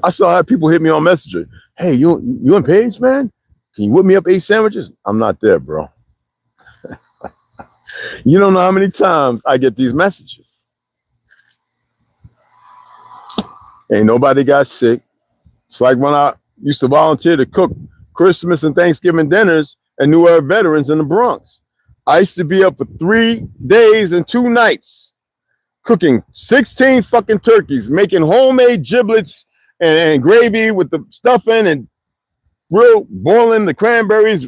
I still have people hit me on Messenger. Hey, you and Paige, man? Can you whip me up 8 sandwiches? I'm not there, bro. You don't know how many times I get these messages. Ain't nobody got sick. It's like when I used to volunteer to cook Christmas and Thanksgiving dinners and New Era veterans in the Bronx. I used to be up for 3 days and 2 nights cooking 16 fucking turkeys, making homemade giblets and gravy with the stuffing and boiling the cranberries,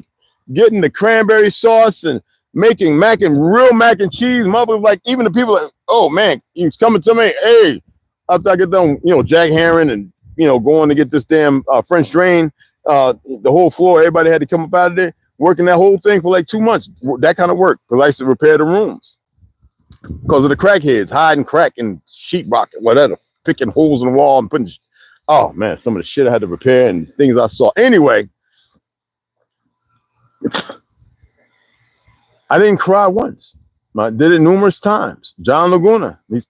getting the cranberry sauce and making real mac and cheese. Motherfuckers, like, even the people like, oh man, he's coming to me, hey, after I get done, Jack Herring and, going to get this damn French drain, the whole floor, everybody had to come up out of there, working that whole thing for like 2 months, that kind of work, because I used to repair the rooms because of the crackheads, hiding crack and sheetrock and whatever, picking holes in the wall and putting, oh man, some of the shit I had to repair and things I saw. Anyway, I didn't cry once. I did it numerous times. John Laguna, he's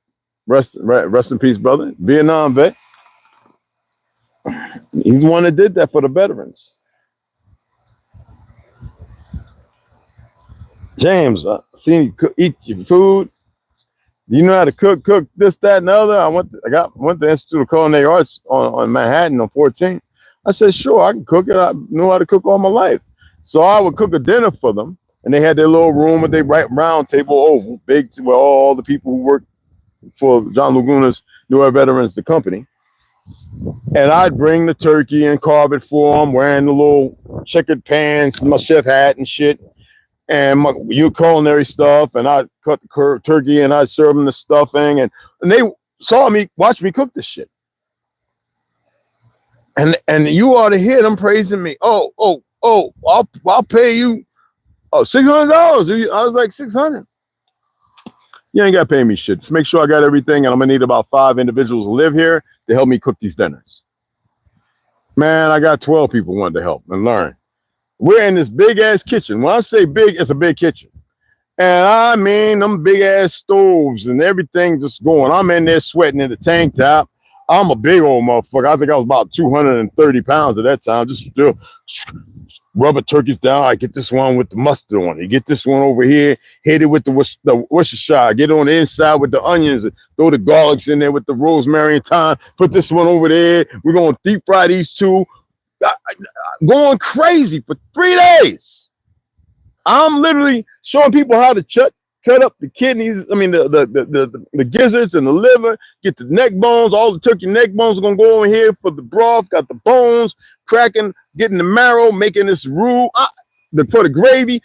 rest in peace, brother. Vietnam vet. He's the one that did that for the veterans. James, I seen you eat your food. Do you know how to cook this, that, and the other? I went to the Institute of Culinary Arts on Manhattan on 14th. I said, sure, I can cook it. I know how to cook all my life. So I would cook a dinner for them. And they had their little room with their round table oval, big, where all the people who worked for John Laguna's New Era Veterans, the company. And I'd bring the turkey and carve it for them, wearing the little checkered pants, my chef hat and shit, and my culinary stuff. And I'd cut the turkey and I'd serve them the stuffing. And they saw me, watch me cook this shit. And you ought to hear them praising me. Oh, I'll pay you. Oh, $600. I was like, 600. You ain't got to pay me shit. Just make sure I got everything, and I'm going to need about 5 individuals to live here to help me cook these dinners. Man, I got 12 people wanting to help and learn. We're in this big-ass kitchen. When I say big, it's a big kitchen. And I mean them big-ass stoves and everything just going. I'm in there sweating in the tank top. I'm a big old motherfucker. I think I was about 230 pounds at that time. Just still rubber turkeys down. I get this one with the mustard on it. You get this one over here, hit it with the Worcestershire. Get on the inside with the onions. And throw the garlics in there with the rosemary and thyme. Put this one over there. We're going to deep fry these 2. Going crazy for 3 days. I'm literally showing people how to cut up the kidneys. I mean, the gizzards and the liver. Get the neck bones. All the turkey neck bones are going to go over here for the broth. Got the bones cracking. Getting the marrow, making this roux for the gravy.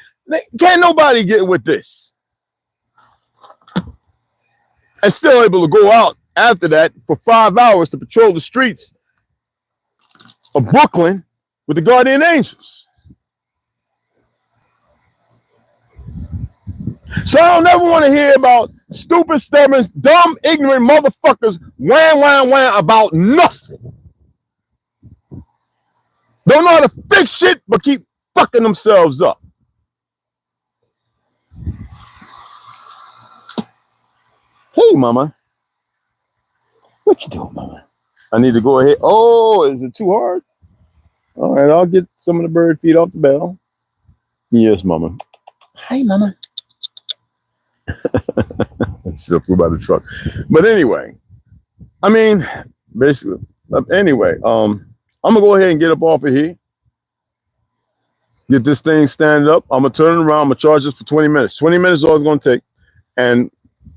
Can't nobody get with this. And still able to go out after that for 5 hours to patrol the streets of Brooklyn with the Guardian Angels. So I don't ever want to hear about stupid, stubborn, dumb, ignorant motherfuckers wham about nothing. Don't know how to fix shit, but keep fucking themselves up. Hey, mama. What you doing, mama? I need to go ahead. Oh, is it too hard? All right, I'll get some of the bird feed off the bell. Yes, mama. Hi, mama. Still flew by the truck. But anyway, I mean, basically, anyway, I'm going to go ahead and get up off of here. Get this thing stand up. I'm going to turn it around. I'm going to charge this for 20 minutes. 20 minutes is all it's going to take. And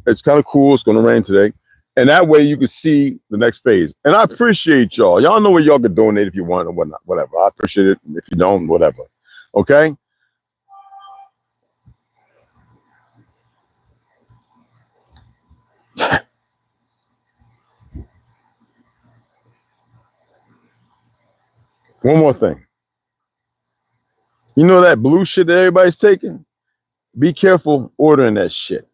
it's kind of cool. It's going to rain today. And that way you can see the next phase. And I appreciate y'all. Y'all know where y'all can donate if you want or whatnot, whatever. I appreciate it. If you don't, whatever. Okay? One more thing. You know that blue shit that everybody's taking? be careful ordering that shit.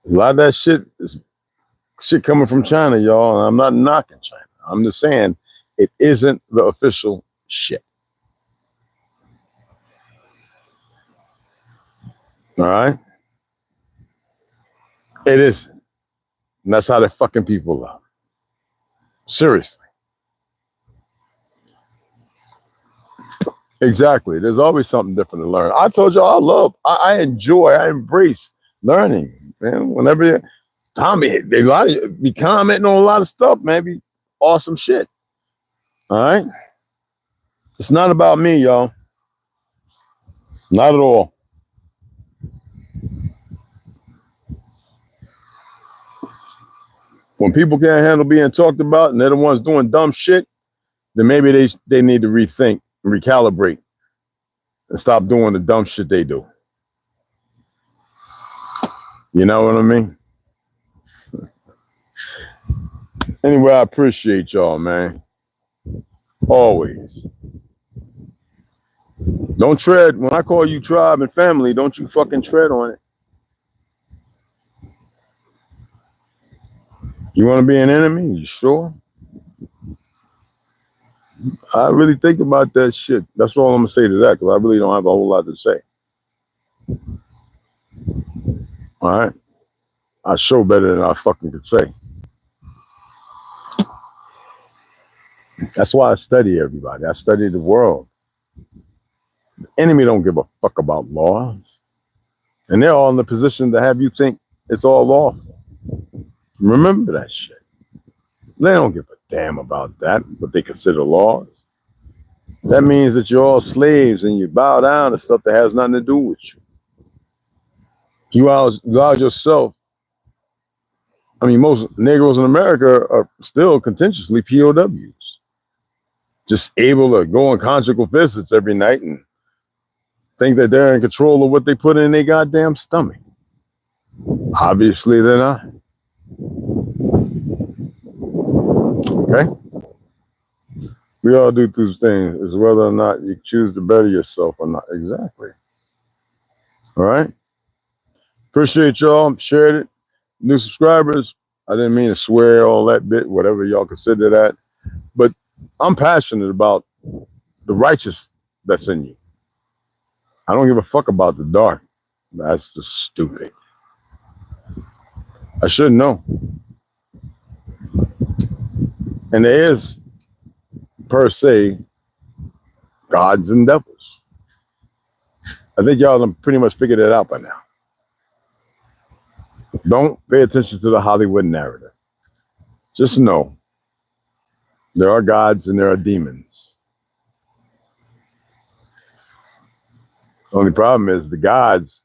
A lot of that shit is shit coming from China, y'all. And I'm not knocking China. I'm just saying it isn't the official shit. All right? It isn't. And that's how the fucking people are. Seriously. Exactly. There's always something different to learn. I told y'all I enjoy, I embrace learning, man. Whenever Tommy, they be commenting on a lot of stuff, man. Be awesome shit. All right? It's not about me, y'all. Not at all. When people can't handle being talked about and they're the ones doing dumb shit, then maybe they need to rethink and recalibrate and stop doing the dumb shit they do. You know what I mean? Anyway, I appreciate y'all, man. Always. Don't tread. When I call you tribe and family, don't you fucking tread on it. You want to be an enemy? You sure? I really think about that shit. That's all I'm going to say to that, because I really don't have a whole lot to say. All right? I show better than I fucking could say. That's why I study everybody. I study the world. The enemy don't give a fuck about laws. And they're all in the position to have you think it's all lawful. Remember that shit. They don't give a damn about that, what they consider laws. That means that you're all slaves and you bow down to stuff that has nothing to do with you. You out yourself. I mean, most Negroes in America are still contentiously POWs. Just able to go on conjugal visits every night and think that they're in control of what they put in their goddamn stomach. Obviously, they're not. Okay? We all do these things. It's whether or not you choose to better yourself or not. Exactly. All right? Appreciate y'all. Shared it. New subscribers. I didn't mean to swear all that bit, whatever y'all consider that. But I'm passionate about the righteous that's in you. I don't give a fuck about the dark. That's just stupid. I should know. And there is, per se, gods and devils. I think y'all have pretty much figured it out by now. Don't pay attention to the Hollywood narrative. Just know there are gods and there are demons. The only problem is the gods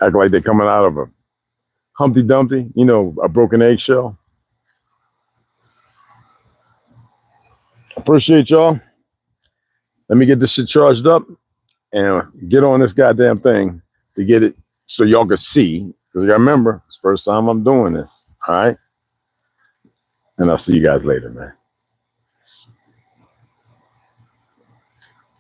act like they're coming out of a Humpty Dumpty, you know, a broken eggshell. Appreciate y'all. Let me get this shit charged up and get on this goddamn thing to get it so y'all can see. Because you gotta remember, it's the first time I'm doing this. All right? And I'll see you guys later, man.